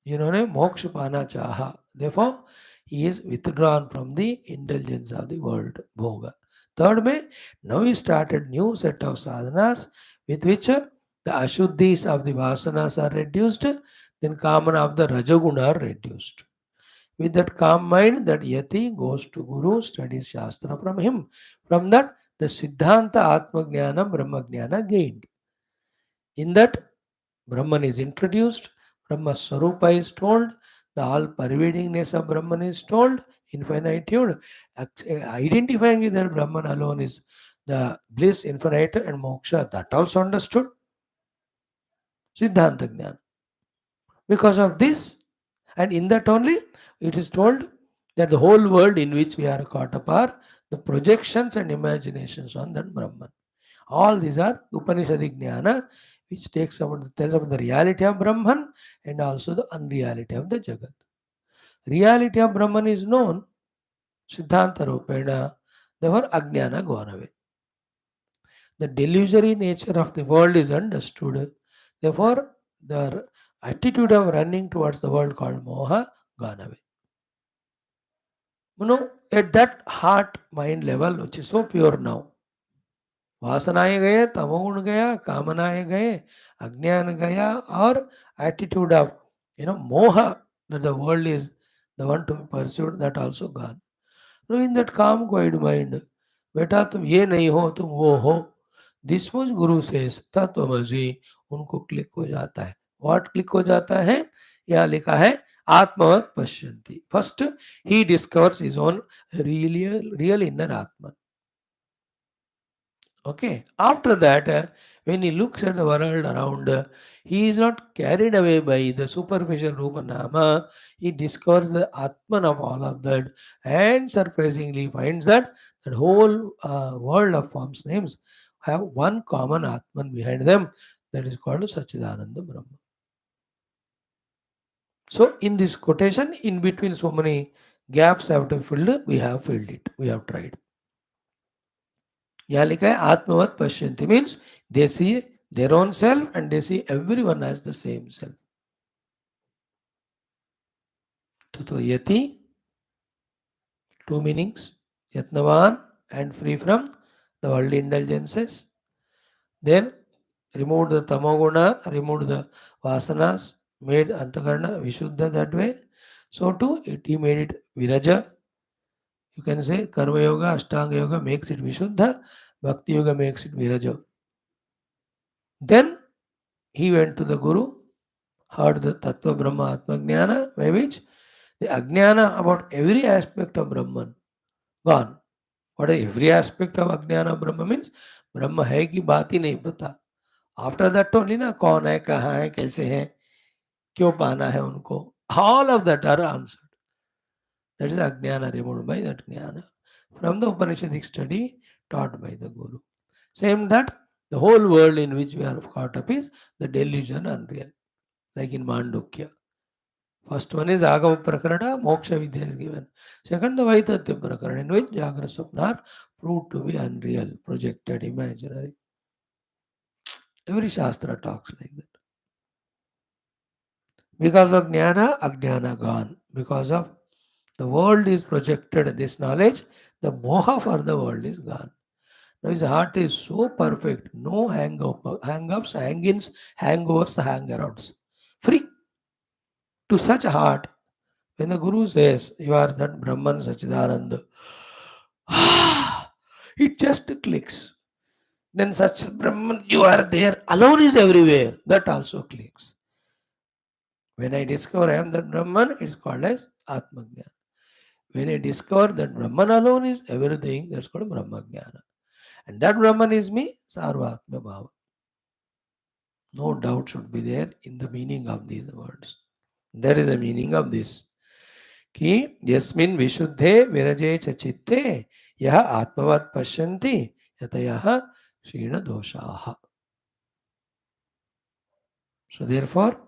जिन्होंने मोक्ष पाना चाहा. Therefore, he is withdrawn from the indulgence of the world, bhoga. Third में, now he started new set of sadhanas with which the ashuddhis of the vasanas are reduced, then kamana of the rajaguna are reduced. With that calm mind, that yati goes to Guru, studies Shastra from him. From that, the Siddhanta Atma Jnana, Brahma Jnana gained. In that, Brahman is introduced, Brahma Swarupa is told, the all pervadingness of Brahman is told, infinitude. Identifying with that Brahman alone is the bliss, infinite, and moksha. That also understood. Siddhanta Jnana. Because of this, And in that only, it is told that the whole world in which we are caught up are the projections and imaginations on that Brahman. All these are Upanishadic Jnana, which tells about the reality of Brahman and also the unreality of the Jagat. Reality of Brahman is known, Siddhanta Rupena, therefore Ajnana gone away. The delusory nature of the world is understood, therefore the attitude of running towards the world called Moha gone away. At that heart mind level, which is so pure now, वासनाएं गए, तमोगुण गया, कामनाएं गए, अज्ञान गया, और attitude of moha, that the world is the one to be pursued, that also gone. Now in that calm quiet mind, बेटा तुम ये नहीं हो, तुम वो हो, दिस मच गुरु सेज तत्वमसि, उनको क्लिक हो जाता है. व्हाट क्लिक हो जाता है? यहाँ लिखा है आत्मवत पश्यन्ति. First he discovers his own real inner atman. Okay. After that, when he looks at the world around, he is not carried away by the superficial Rupa Nama. He discovers the Atman of all of that, and surprisingly finds that that whole world of forms names have one common Atman behind them, that is called Sachidananda Brahma. So in this quotation, in between so many gaps have to be filled, we have filled it. We have tried. यहाँ लिखा है आत्मवत पश्यन्ति means they see their own self and they see everyone as the same self. So yati, two meanings, yatnavan and free from the worldly indulgences. Then removed the tamoguna, removed the vasanas, made antakarna vishuddha that way. So too he made it viraja. You can say karma yoga, ashtanga yoga makes it vishuddha, bhakti yoga makes it viraja. Then he went to the Guru, heard the Tattva Brahma Atma Jnana, by which the Ajnana about every aspect of Brahman gone. What is every aspect of Ajnana Brahma means? Brahma है कि बात ही नहीं पता. After that only ना कौन है, कहाँ है, कैसे है, क्यों पाना है उनको. All of that are answered. That is Ajnana removed by that Jnana. From the Upanishadic study taught by the Guru. Same that the whole world in which we are caught up is the delusion unreal. Like in Mandukya. First one is Agama Prakarana, Moksha Vidya is given. Second, the Vaitatya Prakarana, in which Jagra Swapna are proved to be unreal, projected, imaginary. Every Shastra talks like that. Because of Jnana, Ajnana gone. Because of the world is projected, this knowledge, the moha for the world is gone. Now his heart is so perfect, no hang-ups, hang-ins, hangovers, hang-arounds. Free. To such a heart, when the Guru says, you are that Brahman Sachidananda, it just clicks. Then such Brahman, you are there, alone is everywhere. That also clicks. When I discover I am that Brahman, it's called as Atmajnana. When I discover that Brahman alone is everything, that's called Brahmajnana. And that Brahman is me, Sarvatma Bhava. No doubt should be there in the meaning of these words. That is the meaning of this. कि यस्मिन् विशुद्धे विरजे च चित्ते यह आत्मवत् पश्यन्ति यतयः क्षीण दोषाः. So therefore,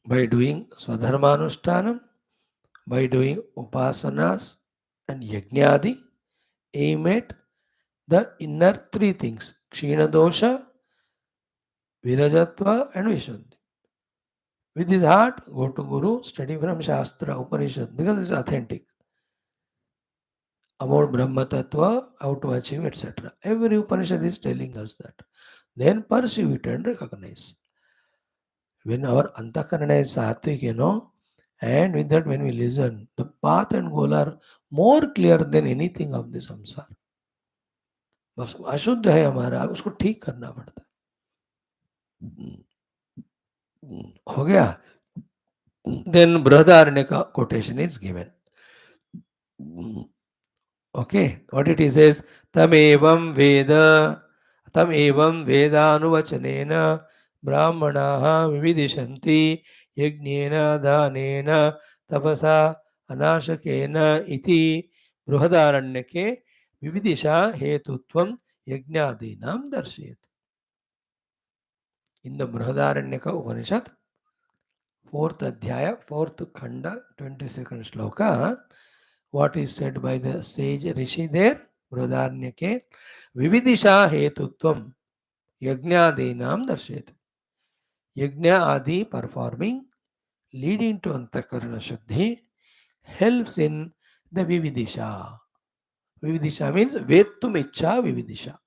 by doing swadharmanushthanam, by doing upasanas and yajnadi, aim at the inner three things: kshina dosha, virajatva, and vishuddhi. With his heart, go to Guru, study from Shastra, Upanishad, because it's authentic. About Brahma Tattva, how to achieve, etc. Every Upanishad is telling us that. Then pursue it and recognize. When our antakarana is sattvic, and with that when we listen, the path and goal are more clear than anything of the samsara. बस अशुद्ध है हमारा, उसको ठीक करना पड़ता है. हो गया. Then Brihadaranyaka quotation is given. Okay, what it is tam evam vedanuvachanena ब्राह्मणाः विविदिशन्ति यज्ञेन दानेन तपसा अनाशकेन इति बृहदारण्यके विविदिशा हेतुत्वं यज्ञादीनां दर्शयति. In the Brihadaranyaka Upanishad, 4th Adhyaya, 4th Khanda, 22nd Shloka, what is said by the sage Rishi there? Brihadaranyake Vividisha Hetutvam Yajnadinam Darshet. Yajna Adi performing leading to Antakarana Shuddhi helps in the Vividisha. Vividisha means Vetumicha Vividisha.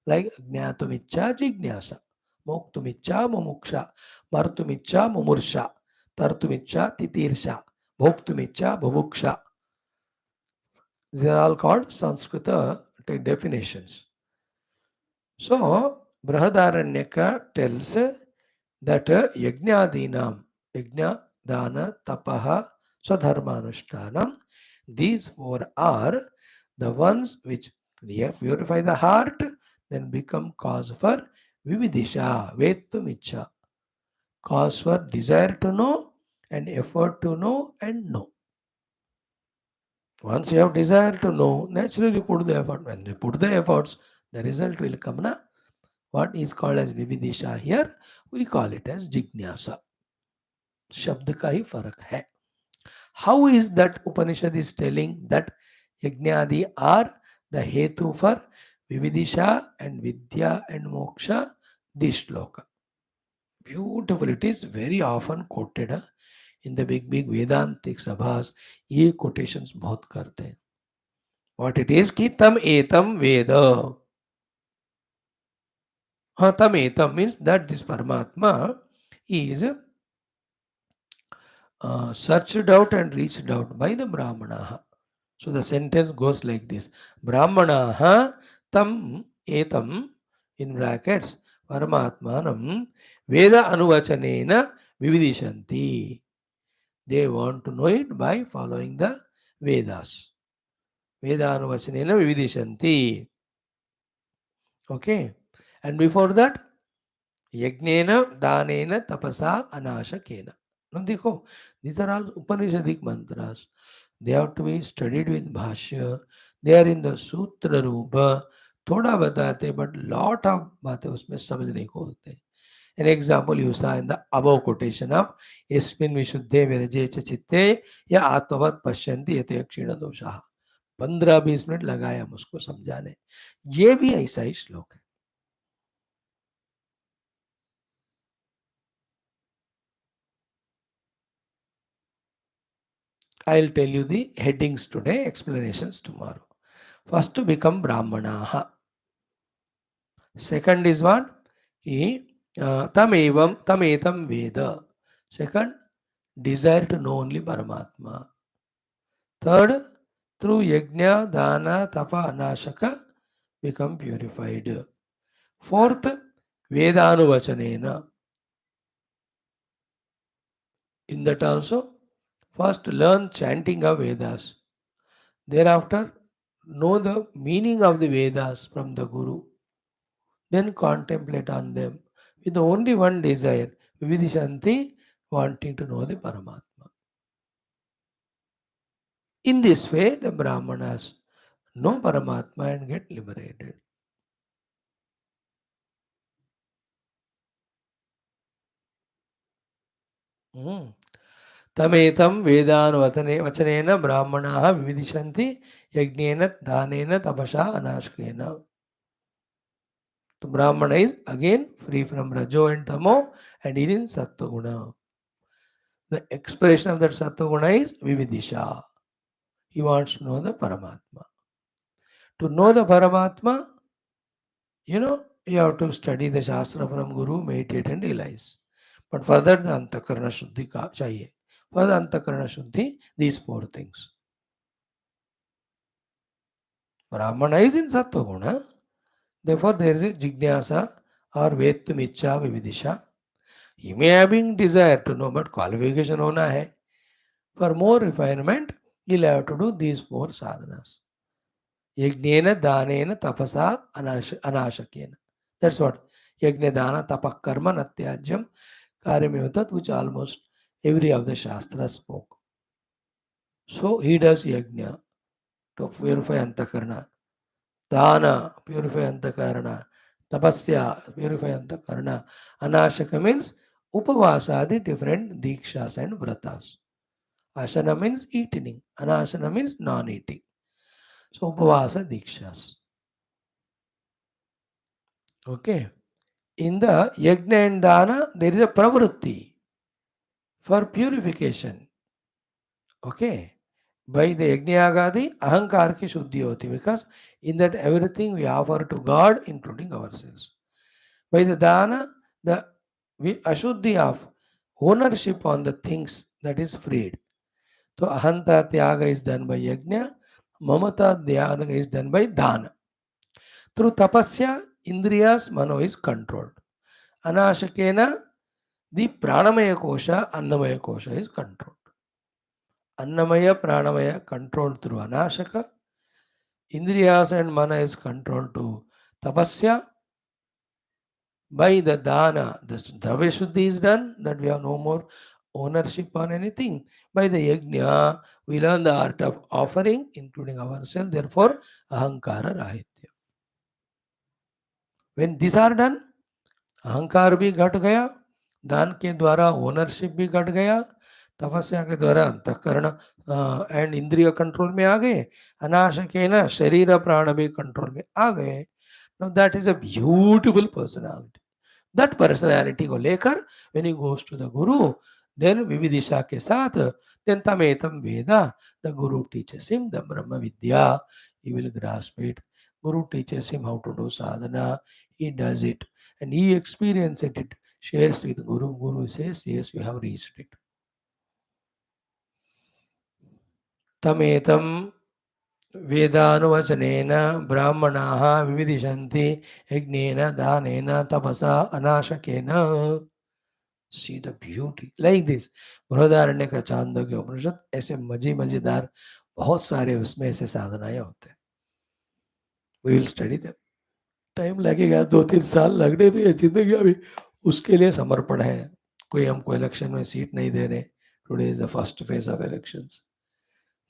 Like Jnatumicha Jignasa, Moktumicha Mumuksha, Martumicha Mumursha, Tartumicha Titirsha, Bhoktumicha Bhuvuksha. These are all called Sanskrita definitions. So, Brihadaranyaka tells that Yajnadinam, Yajna, Dana, Tapaha, Swadharmanushtanam, these four are the ones which purify the heart, then become cause for Vividisha, Vetumicha, cause for desire to know and effort to know and know. Once you have desire to know, naturally put the effort. When you put the efforts, the result will come. Na? What is called as Vividisha here, we call it as Jignasa. शब्द का ही फर्क है. How is that Upanishad is telling that Yajnadi are the hetu for Vividisha and Vidya and Moksha? This shloka. Beautiful. It is very often quoted in the big Vedantic sabhas. ये quotations बहुत करते हैं. What it is कि tam etam veda. Tam etam means that this Paramatma is searched out and reached out by the Brahmanaha. So the sentence goes like this. Brahmanaha tam etam in brackets Paramatmanam Veda Anuvachanena Vividishanti. They want to know it by following the Vedas. Veda Anuvachanena Vividishanti. Okay. And before that, Yagnena, Danena, Tapasa, Anashakena. Now, देखो, these are all Upanishadic mantras. They have to be studied with Bhashya. They are in the Sutra Rupa. थोड़ा बताते but lot of बातें उसमें समझने को होते हैं. An example you saw in the above quotation of यस्मिन् विशुद्धे विरजे च चित्ते या आत्मवत् पश्यन्ति यते क्षीण दोषाः. 15-20 मिनट लगाए हम उसको समझाने. ये भी ऐसा ही श्लोक है. I'll tell you the headings today, explanations tomorrow. First to become Brahmanaha. Second is what? Tam etam Veda. Second, desire to know only Paramatma. Third, through Yajna, Dana, Tapa, Anashaka, become purified. Fourth, Vedanuvachanena. In that also, first learn chanting of Vedas. Thereafter, know the meaning of the Vedas from the Guru. Then contemplate on them with only one desire, Vividishanti, wanting to know the Paramatma. In this way, the Brahmanas know Paramatma and get liberated. Tametam Vedan Vachanena Brahmanaha Vividishanti Yagnena Dhanena Tapasha Anashkena. The Brahmana is again free from Rajo and Tamo and is in Sattva. The expression of that Sattva is Vividisha. He wants to know the Paramatma. To know the Paramatma, you have to study the Shastra from Guru, meditate and realize. But further, the Antakarana Shuddhi ka chahiye. For the Antakarana Shuddhi, these four things. Brahmana is in Sattva Guna. Therefore, there is a Jignasa or Vetum Icha Vividisha. He may have been desire to know, but qualification hona hai. For more refinement, he'll have to do these four sadhanas. Yagnena, Danena, Tapasa, Anashakena. That's what. Yajna dana tapak karma natyajyam karyameva tat, which almost every of the Shastras spoke. So he does yajna to purify antakarna. Dana, purify antakarna. Tapasya, purify antakarna. Anashaka means upavasa, the different dikshas and vratas. Asana means eating. Anasana means non-eating. So upavasa dikshas. Okay. In the yajna and dana, there is a pravrutti for purification. Okay. By the yajna ahankar ki shuddhi hoti, because in that everything we offer to God, including ourselves. By the dana, the ashuddhi of ownership on the things, that is freed. So ahanta tyaga is done by yajna, mamata tyaga is done by dana. Through tapasya, indriyas, mano is controlled. Anashakena, the pranamaya kosha, annamaya kosha is controlled. Annamaya, pranamaya controlled through anashaka. Indriyas and mana is controlled to tapasya. By the dana, the dravya shuddhi is done, that we have no more ownership on anything. By the yajna, we learn the art of offering, including ourselves. Therefore, ahankara rahitya. When these are done, अहंकार भी घट गया, दान के द्वारा ownership भी घट गया, तपस्या के द्वारा अंतःकरण एंड इंद्रिय कंट्रोल में आ गए, अनाशकेन शरीर प्राण भी कंट्रोल में आ गए. Now that is a beautiful personality. That personality को लेकर when he goes to the guru, then विविदिशा के साथ, देन तमेतम वेदा, the guru teaches him the ब्रह्म विद्या, he will grasp it. Guru teaches him how to do sadhana, he does it, and he experiences it, shares with Guru. Guru says, yes, you have reached it. Tametam Vedanuvacanena Brahmanaha Vividishanti Yagnena Danena Tapasa Anashakena. See the beauty. Like this. Brihadaranyaka का चांदोग्य उपनिषद, ऐसे मजेदार बहुत सारे उसमें ऐसे साधनाएं होते हैं. We will study them. Time लगेगा, 2-3 साल लगने तो ये जिंदगी अभी उसके लिए समर्पण है. कोई हमको इलेक्शन में सीट नहीं दे रहे. Today is the first phase of elections.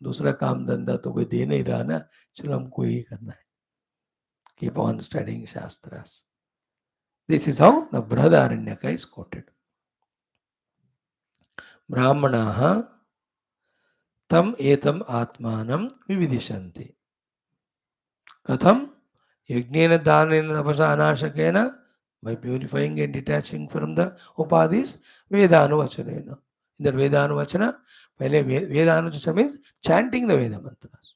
दूसरा काम धंधा तो कोई दे नहीं रहा ना, चलो हमको यही करना है. Keep on studying shastras. This is how the Brihadaranyaka is coated. ब्राह्मणाः तम एतम आत्मानं विविदिशन्ति. कथम? यज्ञेन दानेन तपसा अनाशकेन, by purifying and detaching from the upadhis, Vedanuvachanena. In that Vedanuvachana, Vedanuvachana means chanting the Veda mantras.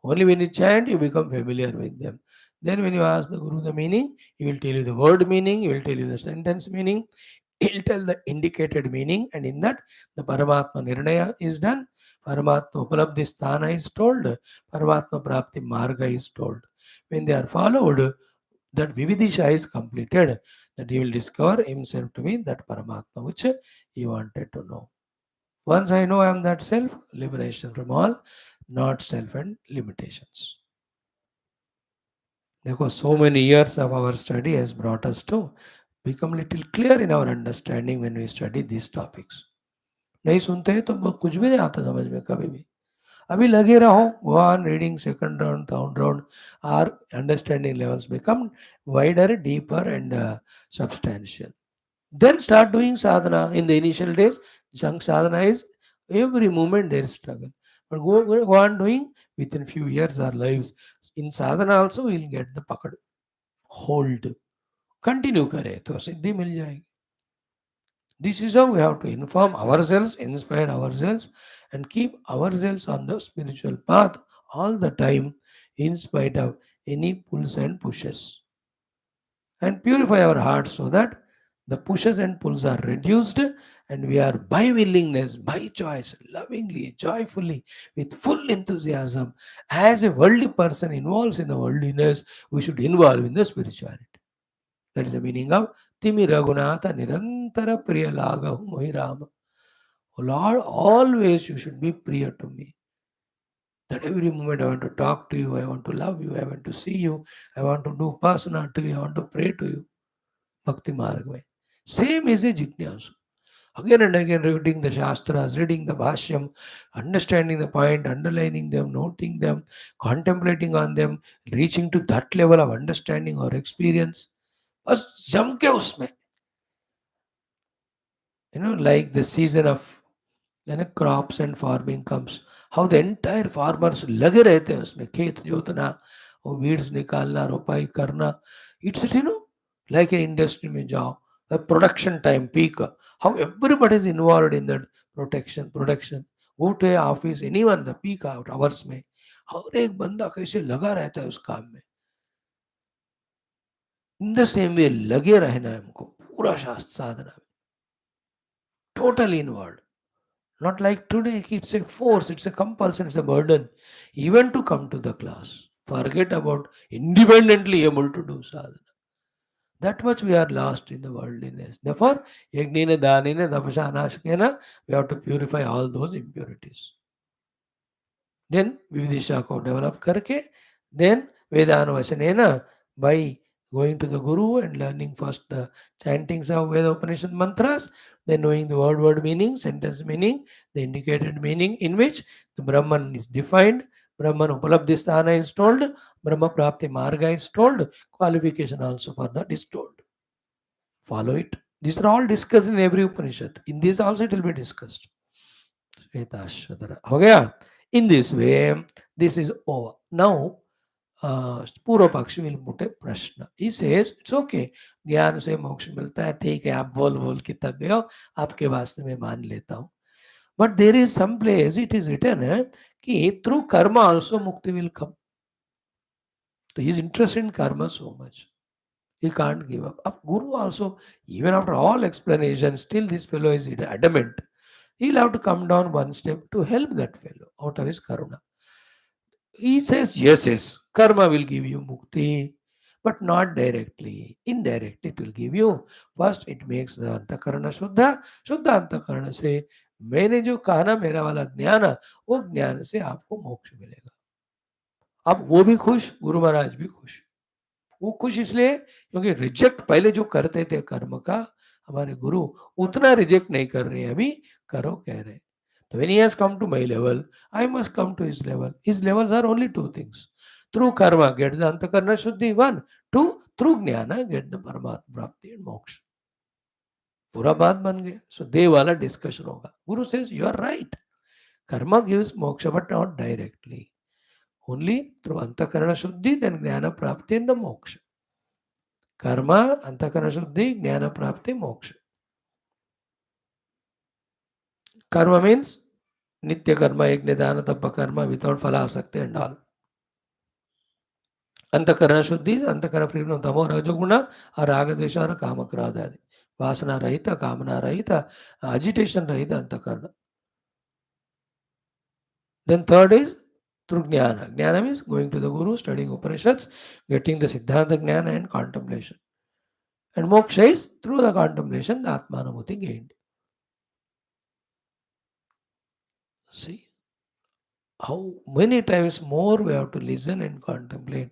Only when you chant, you become familiar with them. Then when you ask the Guru the meaning, he will tell you the word meaning, he will tell you the sentence meaning, he will tell the indicated meaning, and in that, the Paramatma Nirnaya is done, Paramatma Upalabdhi Sthana is told, Paramatma Prapti Marga is told. When they are followed, that Vividisha is completed, that he will discover himself to be that Paramatma which he wanted to know. Once I know I am that self, liberation from all not self and limitations. Because so many years of our study has brought us to become little clear in our understanding when we study these topics. नहीं सुनते हैं तो कुछ भी नहीं आता समझ में कभी भी. अभी लगे रहो, go on reading second round, third round, our understanding levels become wider, deeper and substantial. Then start doing sadhana. In the initial days, sadhana is every moment there is struggle. But go on doing, within few years our lives. In sadhana also we will get the pakad. Hold. Continue करे तो सिद्धि मिल जाएगी. This is how we have to inform ourselves, inspire ourselves, and keep ourselves on the spiritual path all the time, in spite of any pulls and pushes. And purify our hearts so that the pushes and pulls are reduced, and we are by willingness, by choice, lovingly, joyfully, with full enthusiasm. As a worldly person involves in the worldliness, we should involve in the spirituality. That is the meaning of Timi Raghunatha Nirantara Priya Lagahu Mohi Rama. Oh Lord, always you should be priya to me. That every moment I want to talk to you, I want to love you, I want to see you, I want to do upasana to you, I want to pray to you. Bhakti Marg mein. Same is a jignasu. Again and again reading the Shastras, reading the Bhashyam, understanding the point, underlining them, noting them, contemplating on them, reaching to that level of understanding or experience. बस जम के उसमें, like the season of crops and farming comes, how the entire farmers लगे रहते हैं उसमें, खेत जोतना, वो weeds निकालना, रोपाई करना. It's like an industry में जाओ, the production time peak, how everybody is involved in that production. Go to a office, anyone, the peak out hours में हर एक बंदा कैसे लगा रहता है उस काम में. इन द सेम वे लगे रहना है हमको पूरा शास्त्र साधना में, totally involved. Not like today, it's a force, it's a compulsion, it's a burden. Even to come to the class. Forget about independently able to do sadhana. That much we are lost in the worldliness. Therefore, yagnena danena tapasya anashakena, we have to purify all those impurities. Then Vividisha ko develop karke, then Vedanavasanena, by going to the Guru and learning first the chantings of Veda Upanishad mantras, then knowing the word meaning, sentence meaning, the indicated meaning in which the Brahman is defined, Brahman Upalabdhisthana is told, Brahma Prapti Marga is told, qualification also for that is told. Follow it. These are all discussed in every Upanishad. In this also it will be discussed. Shwethashwathra. हो गया? In this way, this is over. Now, पूर्वपक्षी will put a प्रश्न. He says, it's okay. ज्ञान से मोक्ष मिलता है, ठीक है, आप बोल के थक गए हो, आपके वास्ते में मान लेता हूँ. But there is some place it is written कि through karma also mukti will come. So he is interested in karma so much. He can't give up. Guru also, even after all explanations, still this fellow is adamant. He'll have to come down one step to help that fellow out of his karuna. He says, yes, karma will give you mukti, but not directly. Indirectly, it will give you. First, it makes the antakarana shuddha. Shuddha antakarana से मैंने जो कहा ना मेरा वाला ज्ञान, वो ज्ञान से आपको मोक्ष मिलेगा. अब वो भी खुश, गुरु महाराज भी खुश. वो खुश इसलिए क्योंकि रिजेक्ट पहले जो करते थे कर्म का, हमारे गुरु उतना रिजेक्ट नहीं कर रहे हैं, अभी करो कह रहे हैं. So when he has come to my level, I must come to his level. His levels are only two things. Through karma, get the antakarna shuddhi, one. Two, through jnana, get the paramatma prapti and moksha. पूरा बात बन गया. So they वाला discussion होगा. Guru says, you are right. Karma gives moksha, but not directly. Only through antakarna shuddhi, then jnana prapti and the moksha. Karma, antakarna shuddhi, jnana prapti, moksha. Karma means nitya karma, yajna dana tappa karma without phalasakti and all. अंतकरण शुद्धि, अंतकरण freedom, तमो रजोगुण और राग द्वेष और काम क्रोध आदि वासना रहित, कामना रहित, agitation रहित अंतकरण. Then third is through jnana. Jnana means going to the Guru, studying Upanishads, getting the Siddhanta jnana and contemplation. And moksha is through the contemplation, the Atmanubhuti gained. See how many times more we have to listen and contemplate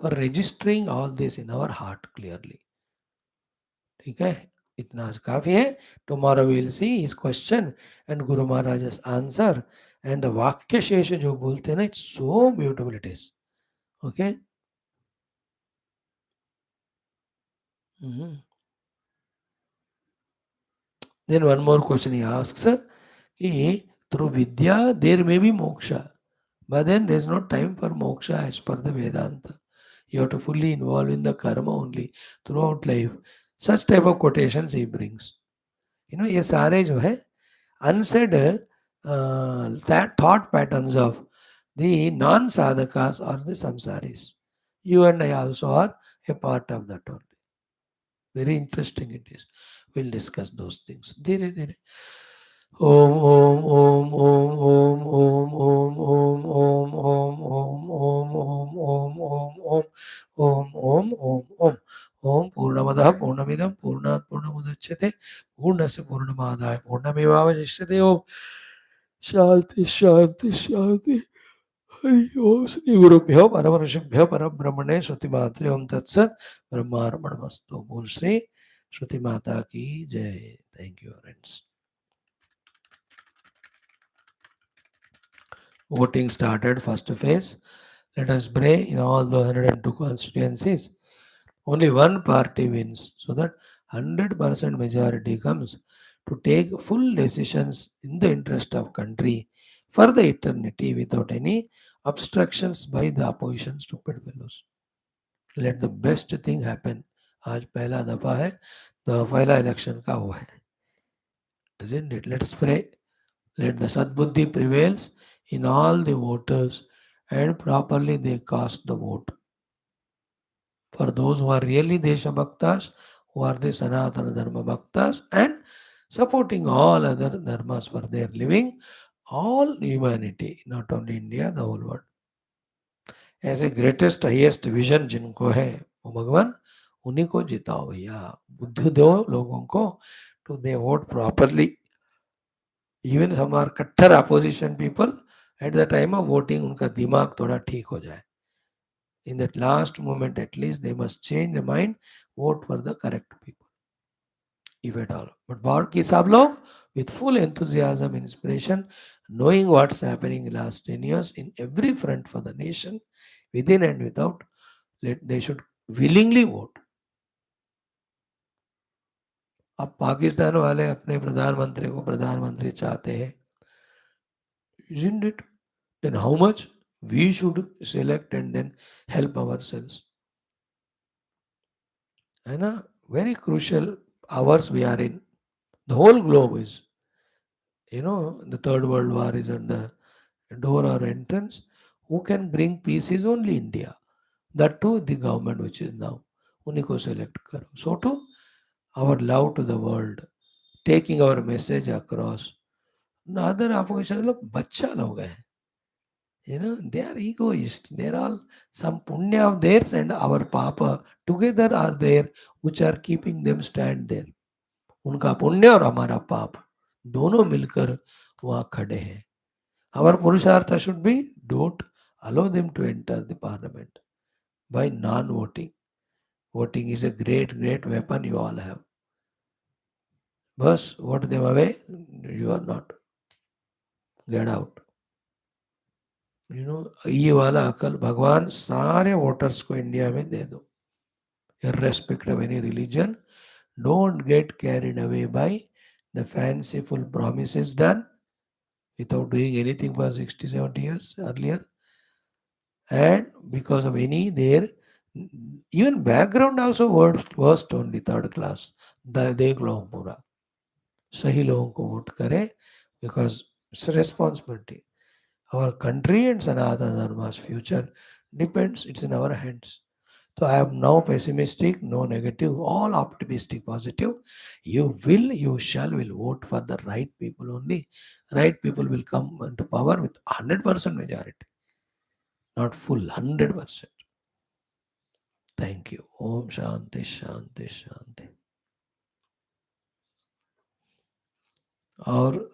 for registering all this in our heart clearly. ठीक है, इतना काफी है. Tomorrow will see his question and Guru Maharaj answer and the वाक्य शेष जो बोलते हैं ना, it's so beautiful it is. Okay. Then one more question he asks कि थ्रू विद्या देयर मे बी मोक्षा, but then there is no time for moksha as per the Vedanta. You have to fully involve in the karma only throughout life. Such type of quotations he brings. ये सारे जो है unsaid that thought patterns of the non-sadhakas or the samsaris. You and I also are a part of that only. Very interesting it is. We'll discuss those things. Dheere dheere. Om Om Om Om Om Om Om Om Om Om Om Om Om Om Om Om Om Om Purnamadah Purnamidam Purnat Purnamudachyate Purnasya Purnamadaya Purnamevavashishyate. Om Shanti Shanti Shanti. Hari ओम. श्री गुरुभ्यो परमर्षिभ्यो परब्रह्मणे श्रुति मात्रे ओम तत्सत ब्रह्मार्पणमस्तु. बोल Shri Shruti Mata ki jai. Thank you, friends. Voting started, first phase. Let us pray in all the 102 constituencies. Only one party wins, so that 100% majority comes to take full decisions in the interest of country for the eternity without any obstructions by the opposition stupid fellows. Let the best thing happen. आज पहला दफा है, the पहला election का वो है, isn't it? Let's pray. Let the Sadbuddhi prevails in all the voters and properly they cast the vote. For those who are really Desha Bhaktas, who are the Sanatana Dharma Bhaktas and supporting all other dharmas for their living, all humanity, not only India, the whole world. ऐसे greatest highest vision जिनको है वो भगवान उन्हीं को जिताओ भैया, बुद्धि दो लोगों को to they vote properly. Even some are कट्टर opposition people, at the time of voting उनका दिमाग थोड़ा ठीक हो जाए. In that last moment, at least they must change their mind, vote for the correct people, if at all. But बाकी सब लोग with full enthusiasm, inspiration, knowing what's happening in the last 10 years in every front for the nation, within and without, they should willingly vote. अब पाकिस्तान वाले अपने प्रधानमंत्री को प्रधानमंत्री चाहते हैं, isn't it? Then how much we should select and then help ourselves. है ना? Very crucial hours we are in. The whole globe is, the third world war is at the door or entrance. Who can bring peace is only India. That too, the government which is now. उन्हीं को select करो. So too, our love to the world, taking our message across. The other opposition लोग बच्चा लोग हैं. They are egoists. They are all some punya of theirs and our papa together are there, which are keeping them stand there. उनका पुण्य और हमारा पाप दोनों मिलकर वहाँ खड़े हैं. Our purushartha should be, don't allow them to enter the parliament by non-voting. Voting is a great, great weapon you all have. बस vote them away, you are not. Get out. ये वाला अकल भगवान सारे वोटर्स को India में दे दो, irrespective of any religion. Don't get carried away by the fanciful promises done without doing anything for 60, 70 years earlier. And because of any their even background also worst only third class. देख लो पूरा, सही लोगों को vote करें, because it's a responsibility. Our country and Sanatana Dharma's future depends, it's in our hands. So I am now pessimistic, no negative, all optimistic, positive. You shall will vote for the right people only. Right people will come into power with 100% majority, not full 100%. Thank you. Om Shanti Shanti Shanti. और